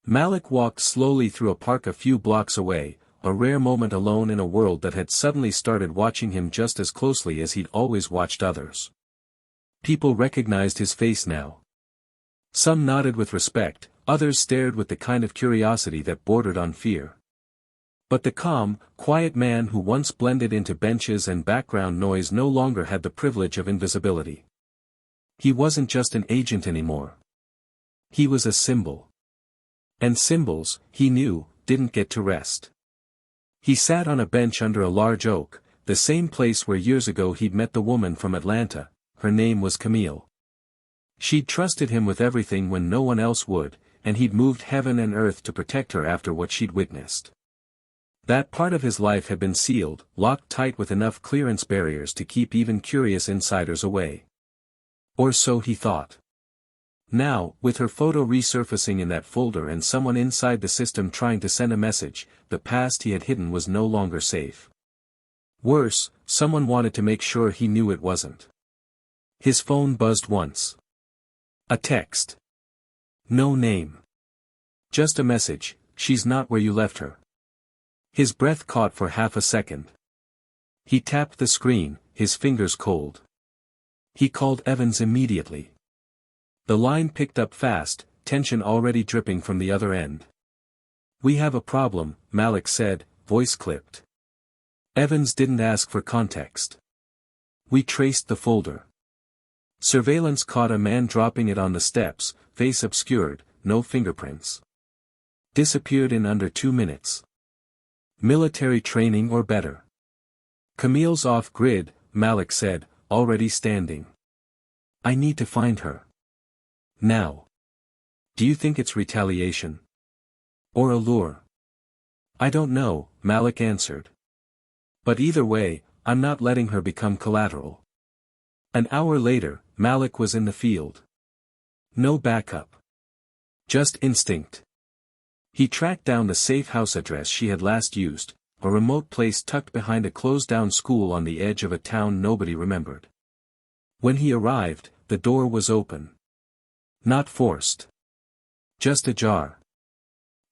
Malik walked slowly through a park a few blocks away, a rare moment alone in a world that had suddenly started watching him just as closely as he'd always watched others. People recognized his face now. Some nodded with respect, others stared with the kind of curiosity that bordered on fear. But the calm, quiet man who once blended into benches and background noise no longer had the privilege of invisibility. He wasn't just an agent anymore. He was a symbol. And symbols, he knew, didn't get to rest. He sat on a bench under a large oak, the same place where years ago he'd met the woman from Atlanta. Her name was Camille. She'd trusted him with everything when no one else would, and he'd moved heaven and earth to protect her after what she'd witnessed. That part of his life had been sealed, locked tight with enough clearance barriers to keep even curious insiders away. Or so he thought. Now, with her photo resurfacing in that folder and someone inside the system trying to send a message, the past he had hidden was no longer safe. Worse, someone wanted to make sure he knew it wasn't. His phone buzzed once. A text. No name. Just a message, she's not where you left her. His breath caught for half a second. He tapped the screen, his fingers cold. He called Evans immediately. The line picked up fast, tension already dripping from the other end. "We have a problem," Malik said, voice clipped. Evans didn't ask for context. "We traced the folder. Surveillance caught a man dropping it on the steps, face obscured, no fingerprints. Disappeared in under 2 minutes. Military training or better." "Camille's off-grid," Malik said, already standing. "I need to find her. Now. Do you think it's retaliation? Or a lure?" "I don't know," Malik answered. "But either way, I'm not letting her become collateral." An hour later, Malik was in the field. No backup. Just instinct. He tracked down the safe house address she had last used, a remote place tucked behind a closed-down school on the edge of a town nobody remembered. When he arrived, the door was open. Not forced. Just ajar.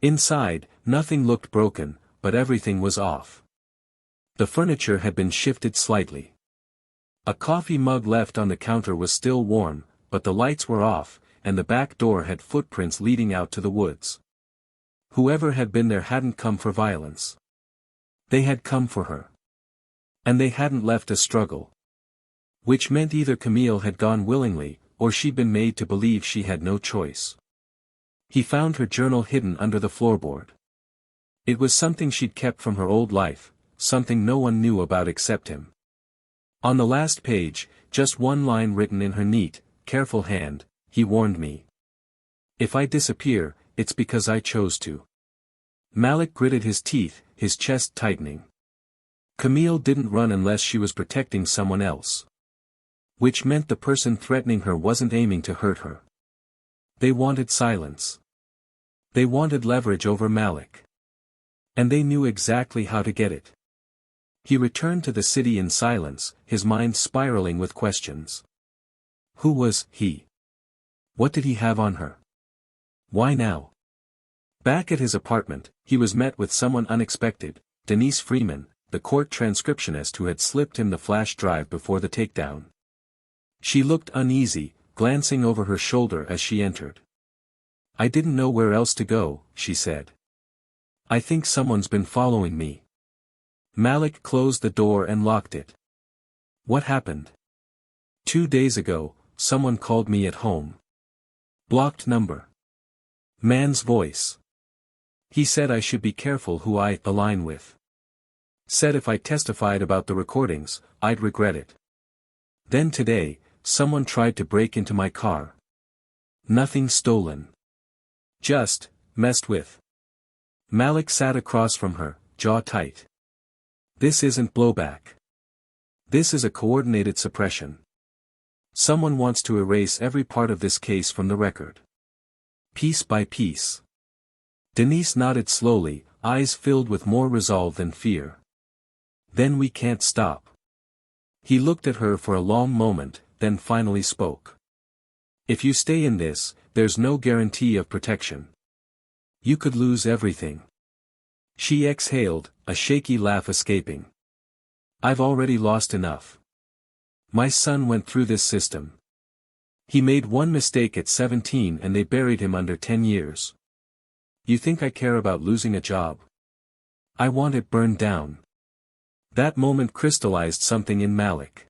Inside, nothing looked broken, but everything was off. The furniture had been shifted slightly. A coffee mug left on the counter was still warm, but the lights were off, and the back door had footprints leading out to the woods. Whoever had been there hadn't come for violence. They had come for her. And they hadn't left a struggle. Which meant either Camille had gone willingly, or she'd been made to believe she had no choice. He found her journal hidden under the floorboard. It was something she'd kept from her old life, something no one knew about except him. On the last page, just one line written in her neat, careful hand, "He warned me. If I disappear, it's because I chose to." Malik gritted his teeth, his chest tightening. Camille didn't run unless she was protecting someone else. Which meant the person threatening her wasn't aiming to hurt her. They wanted silence. They wanted leverage over Malik. And they knew exactly how to get it. He returned to the city in silence, his mind spiraling with questions. Who was he? What did he have on her? Why now? Back at his apartment, he was met with someone unexpected, Denise Freeman, the court transcriptionist who had slipped him the flash drive before the takedown. She looked uneasy, glancing over her shoulder as she entered. "I didn't know where else to go," she said. "I think someone's been following me." Malik closed the door and locked it. "What happened?" "2 days ago, someone called me at home. Blocked number." Man's voice. "He said I should be careful who I align with. Said if I testified about the recordings, I'd regret it. Then today, someone tried to break into my car. Nothing stolen. Just, messed with. Malik sat across from her, jaw tight. This isn't blowback. This is a coordinated suppression. Someone wants to erase every part of this case from the record. Piece by piece. Denise nodded slowly, eyes filled with more resolve than fear. Then we can't stop. He looked at her for a long moment, then finally spoke. If you stay in this, there's no guarantee of protection. You could lose everything. She exhaled, a shaky laugh escaping. I've already lost enough. My son went through this system. He made one mistake at 17 and they buried him under 10 years. You think I care about losing a job? I want it burned down. That moment crystallized something in Malik.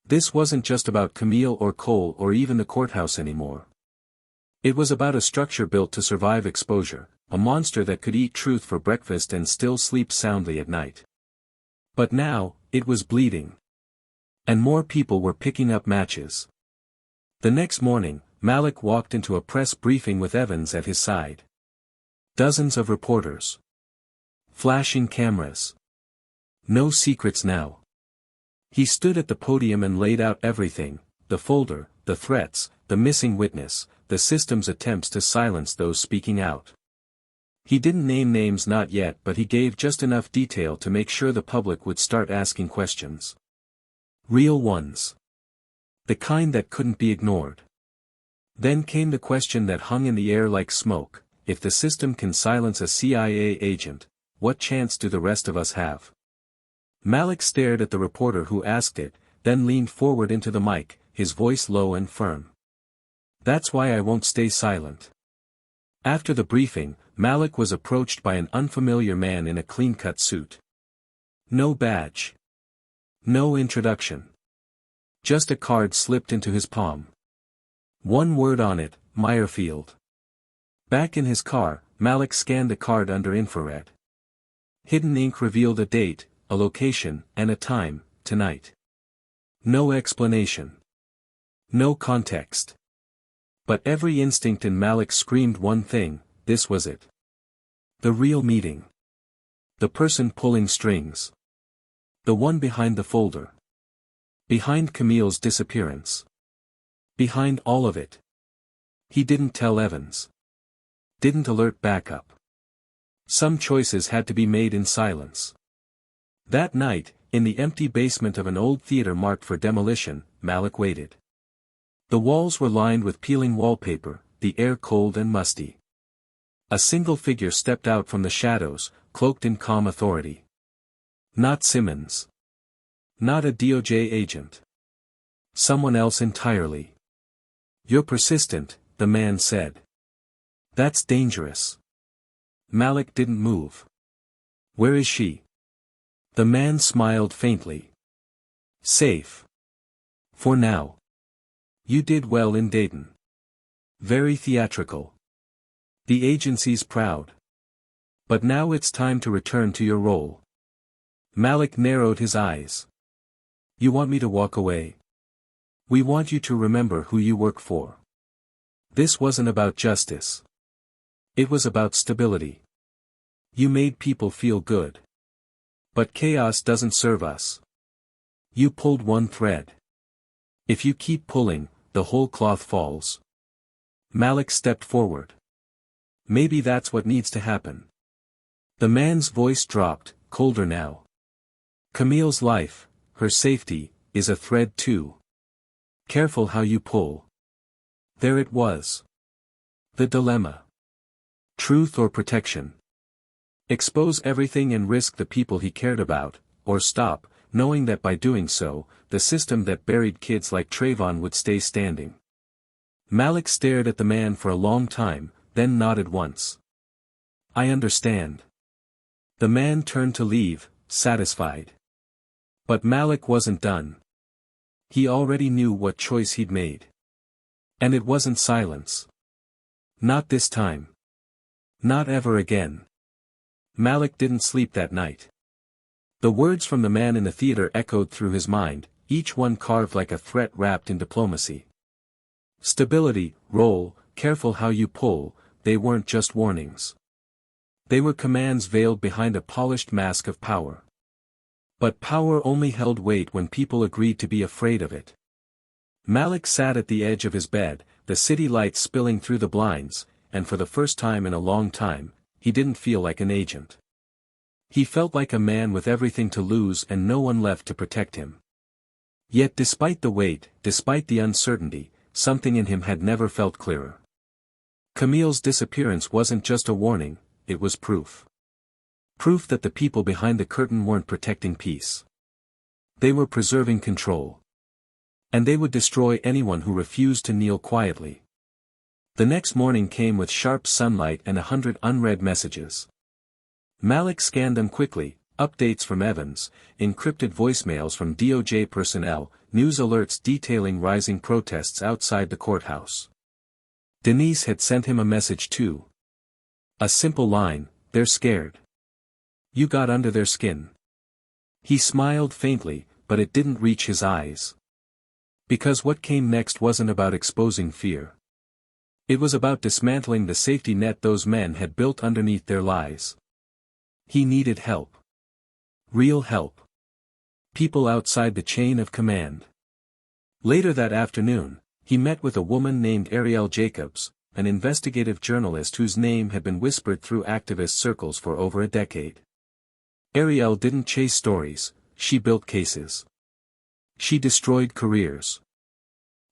This wasn't just about Camille or Cole or even the courthouse anymore. It was about a structure built to survive exposure, a monster that could eat truth for breakfast and still sleep soundly at night. But now, it was bleeding. And more people were picking up matches. The next morning, Malik walked into a press briefing with Evans at his side. Dozens of reporters. Flashing cameras. No secrets now. He stood at the podium and laid out everything, the folder, the threats, the missing witness, the system's attempts to silence those speaking out. He didn't name names not yet, but he gave just enough detail to make sure the public would start asking questions. Real ones. The kind that couldn't be ignored. Then came the question that hung in the air like smoke: if the system can silence a CIA agent, what chance do the rest of us have? Malik stared at the reporter who asked it, then leaned forward into the mic, his voice low and firm. That's why I won't stay silent. After the briefing, Malik was approached by an unfamiliar man in a clean-cut suit. No badge. No introduction. Just a card slipped into his palm. One word on it, Meyerfield. Back in his car, Malik scanned the card under infrared. Hidden ink revealed a date, a location, and a time, tonight. No explanation. No context. But every instinct in Malik screamed one thing: this was it. The real meeting. The person pulling strings. The one behind the folder. Behind Camille's disappearance. Behind all of it. He didn't tell Evans. Didn't alert backup. Some choices had to be made in silence. That night, in the empty basement of an old theater marked for demolition, Malik waited. The walls were lined with peeling wallpaper, the air cold and musty. A single figure stepped out from the shadows, cloaked in calm authority. Not Simmons. Not a DOJ agent. Someone else entirely. You're persistent, the man said. That's dangerous. Malik didn't move. Where is she? The man smiled faintly. Safe. For now. You did well in Dayton. Very theatrical. The agency's proud. But now it's time to return to your role. Malik narrowed his eyes. You want me to walk away? We want you to remember who you work for. This wasn't about justice. It was about stability. You made people feel good. But chaos doesn't serve us. You pulled one thread. If you keep pulling, the whole cloth falls. Malik stepped forward. Maybe that's what needs to happen. The man's voice dropped, colder now. Camille's life, her safety, is a thread too. Careful how you pull. There it was. The dilemma. Truth or protection. Expose everything and risk the people he cared about, or stop, knowing that by doing so, the system that buried kids like Trayvon would stay standing. Malik stared at the man for a long time, then nodded once. I understand. The man turned to leave, satisfied. But Malik wasn't done. He already knew what choice he'd made. And it wasn't silence. Not this time. Not ever again. Malik didn't sleep that night. The words from the man in the theater echoed through his mind: each one carved like a threat wrapped in diplomacy. Stability, roll, careful how you pull, they weren't just warnings. They were commands veiled behind a polished mask of power. But power only held weight when people agreed to be afraid of it. Malik sat at the edge of his bed, the city lights spilling through the blinds, and for the first time in a long time, he didn't feel like an agent. He felt like a man with everything to lose and no one left to protect him. Yet despite the weight, despite the uncertainty, something in him had never felt clearer. Camille's disappearance wasn't just a warning, it was proof. Proof that the people behind the curtain weren't protecting peace. They were preserving control. And they would destroy anyone who refused to kneel quietly. The next morning came with sharp sunlight and 100 unread messages. Malik scanned them quickly, updates from Evans, encrypted voicemails from DOJ personnel, news alerts detailing rising protests outside the courthouse. Denise had sent him a message too. A simple line, "They're scared. You got under their skin." He smiled faintly, but it didn't reach his eyes. Because what came next wasn't about exposing fear. It was about dismantling the safety net those men had built underneath their lies. He needed help. Real help. People outside the chain of command. Later that afternoon, he met with a woman named Ariel Jacobs, an investigative journalist whose name had been whispered through activist circles for over a decade. Ariel didn't chase stories, she built cases. She destroyed careers.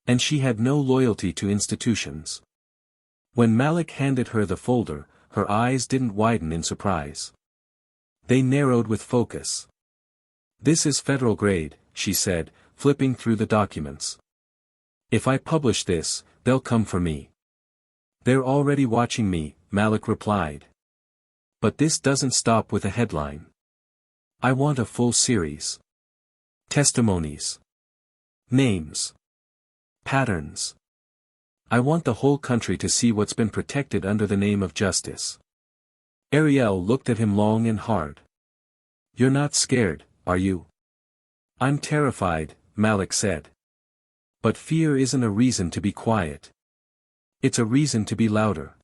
And she had no loyalty to institutions. When Malik handed her the folder, her eyes didn't widen in surprise. They narrowed with focus. "This is federal grade," she said, flipping through the documents. "If I publish this, they'll come for me." "They're already watching me," Malik replied. "But this doesn't stop with a headline. I want a full series. Testimonies. Names. Patterns. I want the whole country to see what's been protected under the name of justice." Ariel looked at him long and hard. "You're not scared, are you?" "I'm terrified," Malik said. "But fear isn't a reason to be quiet. It's a reason to be louder."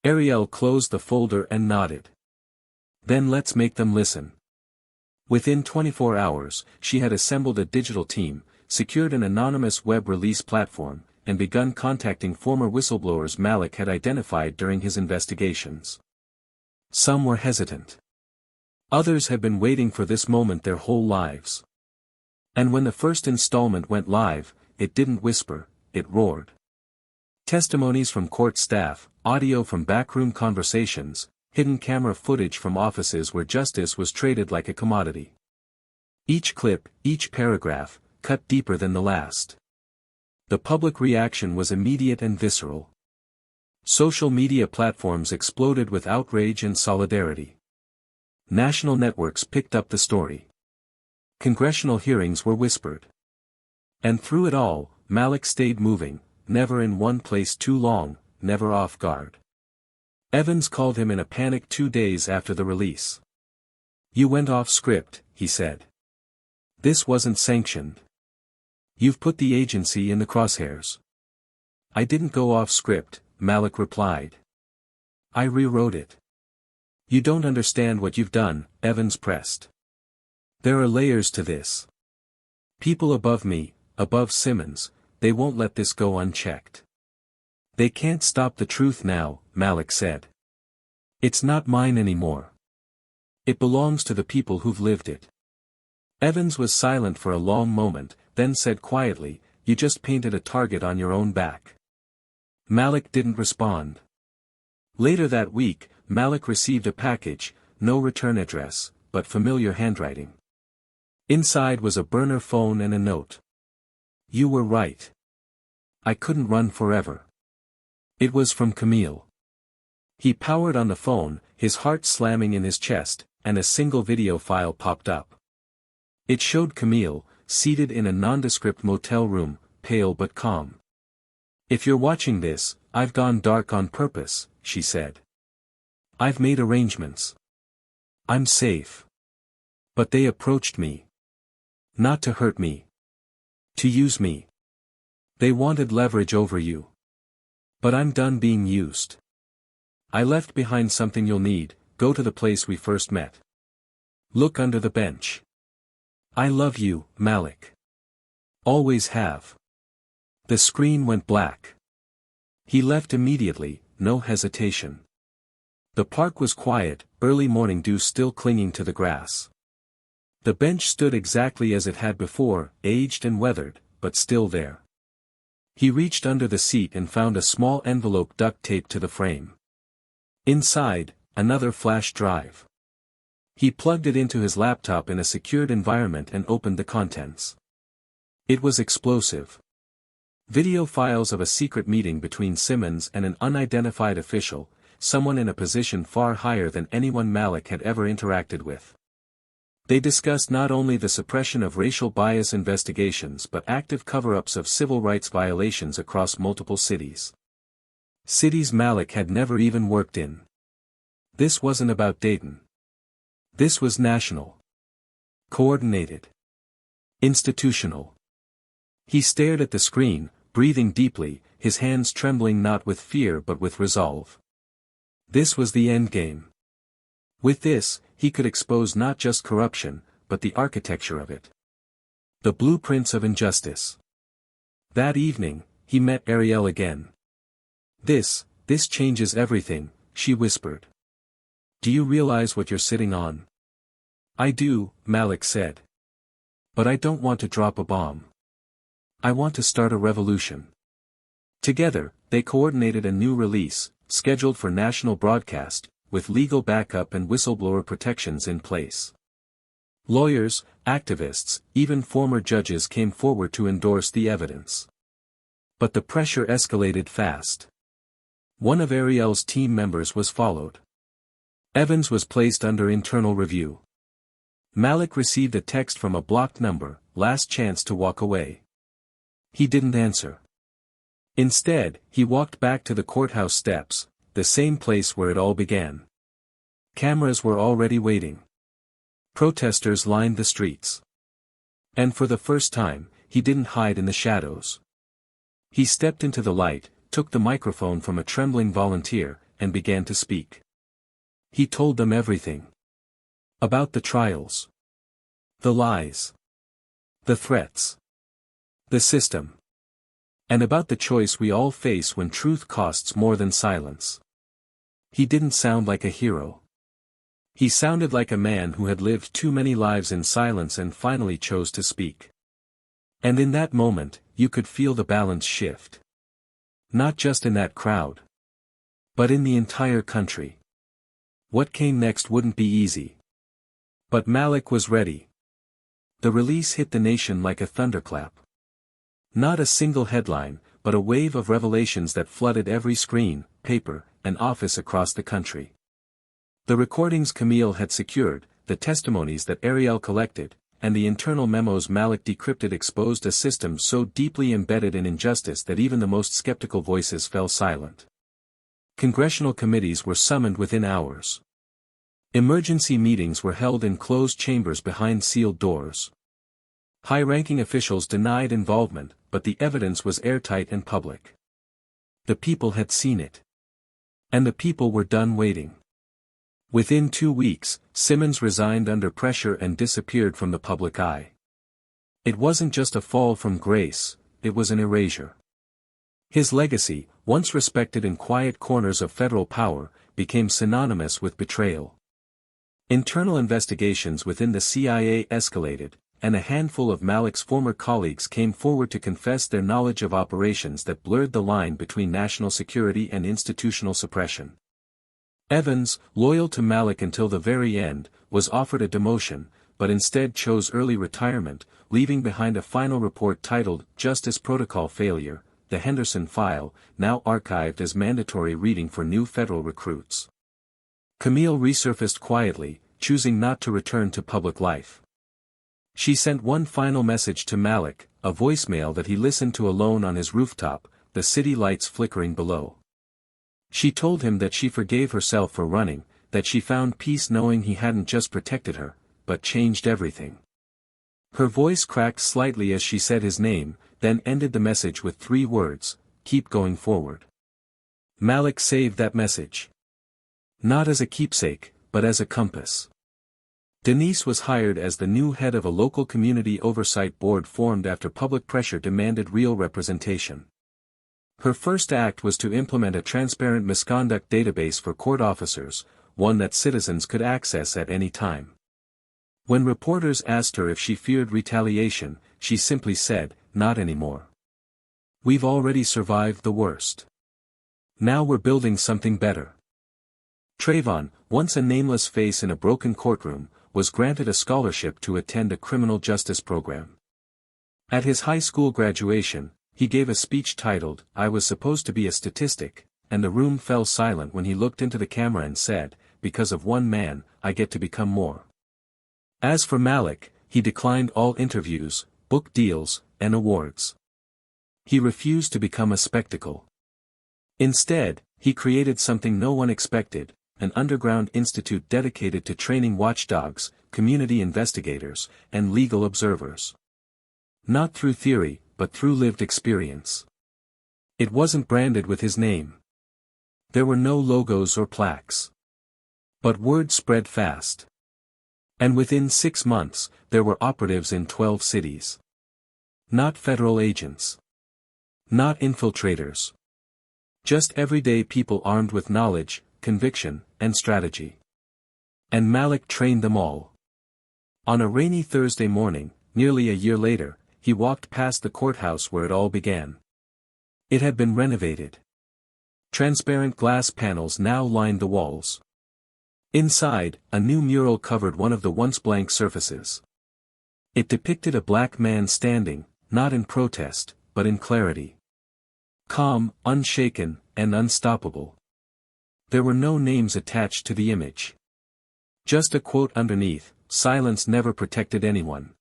Ariel closed the folder and nodded. "Then let's make them listen." Within 24 hours, she had assembled a digital team, secured an anonymous web release platform, and begun contacting former whistleblowers Malik had identified during his investigations. Some were hesitant. Others had been waiting for this moment their whole lives. And when the first installment went live, it didn't whisper, it roared. Testimonies from court staff, audio from backroom conversations, hidden camera footage from offices where justice was traded like a commodity. Each clip, each paragraph, cut deeper than the last. The public reaction was immediate and visceral. Social media platforms exploded with outrage and solidarity. National networks picked up the story. Congressional hearings were whispered. And through it all, Malik stayed moving, never in one place too long, never off guard. Evans called him in a panic 2 days after the release. "You went off script," he said. "This wasn't sanctioned. You've put the agency in the crosshairs." "I didn't go off script," Malik replied. "I rewrote it." "You don't understand what you've done," Evans pressed. "There are layers to this. People above me, above Simmons, they won't let this go unchecked." "They can't stop the truth now," Malik said. "It's not mine anymore. It belongs to the people who've lived it." Evans was silent for a long moment, then said quietly, "You just painted a target on your own back." Malik didn't respond. Later that week, Malik received a package, no return address, but familiar handwriting. Inside was a burner phone and a note. "You were right. I couldn't run forever." It was from Camille. He powered on the phone, his heart slamming in his chest, and a single video file popped up. It showed Camille, seated in a nondescript motel room, pale but calm. "If you're watching this, I've gone dark on purpose," she said. "I've made arrangements. I'm safe. But they approached me. Not to hurt me, To use me. They wanted leverage over you. But I'm done being used. I left behind something you'll need. Go to the place we first met. Look under the bench. I love you, Malik. Always have. The screen went black. He left immediately, no hesitation. The park was quiet, early morning dew still clinging to the grass. The bench stood exactly as it had before, aged and weathered, but still there. He reached under the seat and found a small envelope duct taped to the frame. Inside, another flash drive. He plugged it into his laptop in a secured environment and opened the contents. It was explosive. Video files of a secret meeting between Simmons and an unidentified official, someone in a position far higher than anyone Malik had ever interacted with. They discussed not only the suppression of racial bias investigations but active cover-ups of civil rights violations across multiple cities. Cities Malik had never even worked in. This wasn't about Dayton. This was national. Coordinated. Institutional. He stared at the screen, breathing deeply, his hands trembling not with fear but with resolve. This was the endgame. With this, he could expose not just corruption, but the architecture of it. The blueprints of injustice. That evening, he met Ariel again. This changes everything, she whispered. Do you realize what you're sitting on? I do, Malik said. But I don't want to drop a bomb. I want to start a revolution. Together, they coordinated a new release, scheduled for national broadcast, with legal backup and whistleblower protections in place. Lawyers, activists, even former judges came forward to endorse the evidence. But the pressure escalated fast. One of Ariel's team members was followed. Evans was placed under internal review. Malik received a text from a blocked number, last chance to walk away. He didn't answer. Instead, he walked back to the courthouse steps, the same place where it all began. Cameras were already waiting. Protesters lined the streets. And for the first time, he didn't hide in the shadows. He stepped into the light, took the microphone from a trembling volunteer, and began to speak. He told them everything. About the trials. The lies. The threats. The system. And about the choice we all face when truth costs more than silence. He didn't sound like a hero. He sounded like a man who had lived too many lives in silence and finally chose to speak. And in that moment, you could feel the balance shift. Not just in that crowd. But in the entire country. What came next wouldn't be easy. But Malik was ready. The release hit the nation like a thunderclap. Not a single headline, but a wave of revelations that flooded every screen, paper, and office across the country. The recordings Camille had secured, the testimonies that Ariel collected, and the internal memos Malik decrypted exposed a system so deeply embedded in injustice that even the most skeptical voices fell silent. Congressional committees were summoned within hours. Emergency meetings were held in closed chambers behind sealed doors. High-ranking officials denied involvement, but the evidence was airtight and public. The people had seen it. And the people were done waiting. Within 2 weeks, Simmons resigned under pressure and disappeared from the public eye. It wasn't just a fall from grace, it was an erasure. His legacy, once respected in quiet corners of federal power, became synonymous with betrayal. Internal investigations within the CIA escalated, and a handful of Malik's former colleagues came forward to confess their knowledge of operations that blurred the line between national security and institutional suppression. Evans, loyal to Malik until the very end, was offered a demotion, but instead chose early retirement, leaving behind a final report titled Justice Protocol Failure, the Henderson File, now archived as mandatory reading for new federal recruits. Camille resurfaced quietly, choosing not to return to public life. She sent one final message to Malik, a voicemail that he listened to alone on his rooftop, the city lights flickering below. She told him that she forgave herself for running, that she found peace knowing he hadn't just protected her, but changed everything. Her voice cracked slightly as she said his name, then ended the message with 3 words, "Keep going forward." Malik saved that message. Not as a keepsake, but as a compass. Denise was hired as the new head of a local community oversight board formed after public pressure demanded real representation. Her first act was to implement a transparent misconduct database for court officers, one that citizens could access at any time. When reporters asked her if she feared retaliation, she simply said, "Not anymore. We've already survived the worst. Now we're building something better." Trayvon, once a nameless face in a broken courtroom, was granted a scholarship to attend a criminal justice program. At his high school graduation, he gave a speech titled, "I was supposed to be a statistic," and the room fell silent when he looked into the camera and said, "Because of one man, I get to become more." As for Malik, he declined all interviews, book deals, and awards. He refused to become a spectacle. Instead, he created something no one expected, an underground institute dedicated to training watchdogs, community investigators, and legal observers. Not through theory, but through lived experience. It wasn't branded with his name. There were no logos or plaques. But word spread fast. And within 6 months, there were operatives in 12 cities. Not federal agents. Not infiltrators. Just everyday people armed with knowledge, conviction, and strategy. And Malik trained them all. On a rainy Thursday morning, nearly a year later, he walked past the courthouse where it all began. It had been renovated. Transparent glass panels now lined the walls. Inside, a new mural covered one of the once blank surfaces. It depicted a black man standing, not in protest, but in clarity. Calm, unshaken, and unstoppable. There were no names attached to the image. Just a quote underneath, "Silence never protected anyone."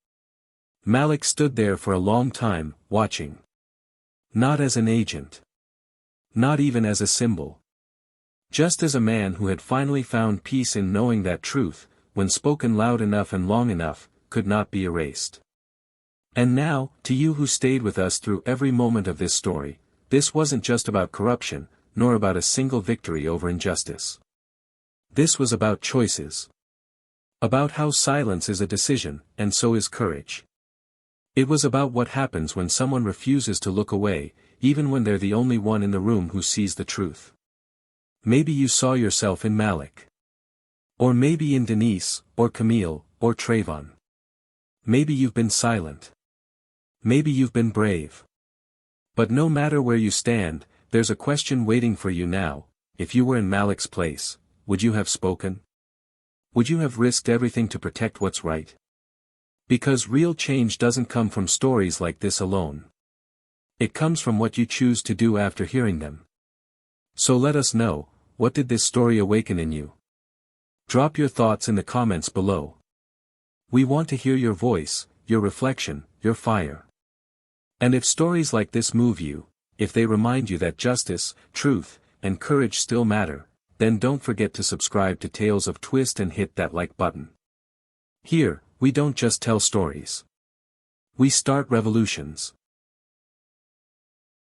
Malik stood there for a long time, watching. Not as an agent. Not even as a symbol. Just as a man who had finally found peace in knowing that truth, when spoken loud enough and long enough, could not be erased. And now, to you who stayed with us through every moment of this story, this wasn't just about corruption, nor about a single victory over injustice. This was about choices. About how silence is a decision, and so is courage. It was about what happens when someone refuses to look away, even when they're the only one in the room who sees the truth. Maybe you saw yourself in Malik. Or maybe in Denise, or Camille, or Trayvon. Maybe you've been silent. Maybe you've been brave. But no matter where you stand, there's a question waiting for you now. If you were in Malik's place, would you have spoken? Would you have risked everything to protect what's right? Because real change doesn't come from stories like this alone. It comes from what you choose to do after hearing them. So let us know, what did this story awaken in you? Drop your thoughts in the comments below. We want to hear your voice, your reflection, your fire. And if stories like this move you, if they remind you that justice, truth, and courage still matter, then don't forget to subscribe to Tales of Twist and hit that like button. Here, we don't just tell stories. We start revolutions.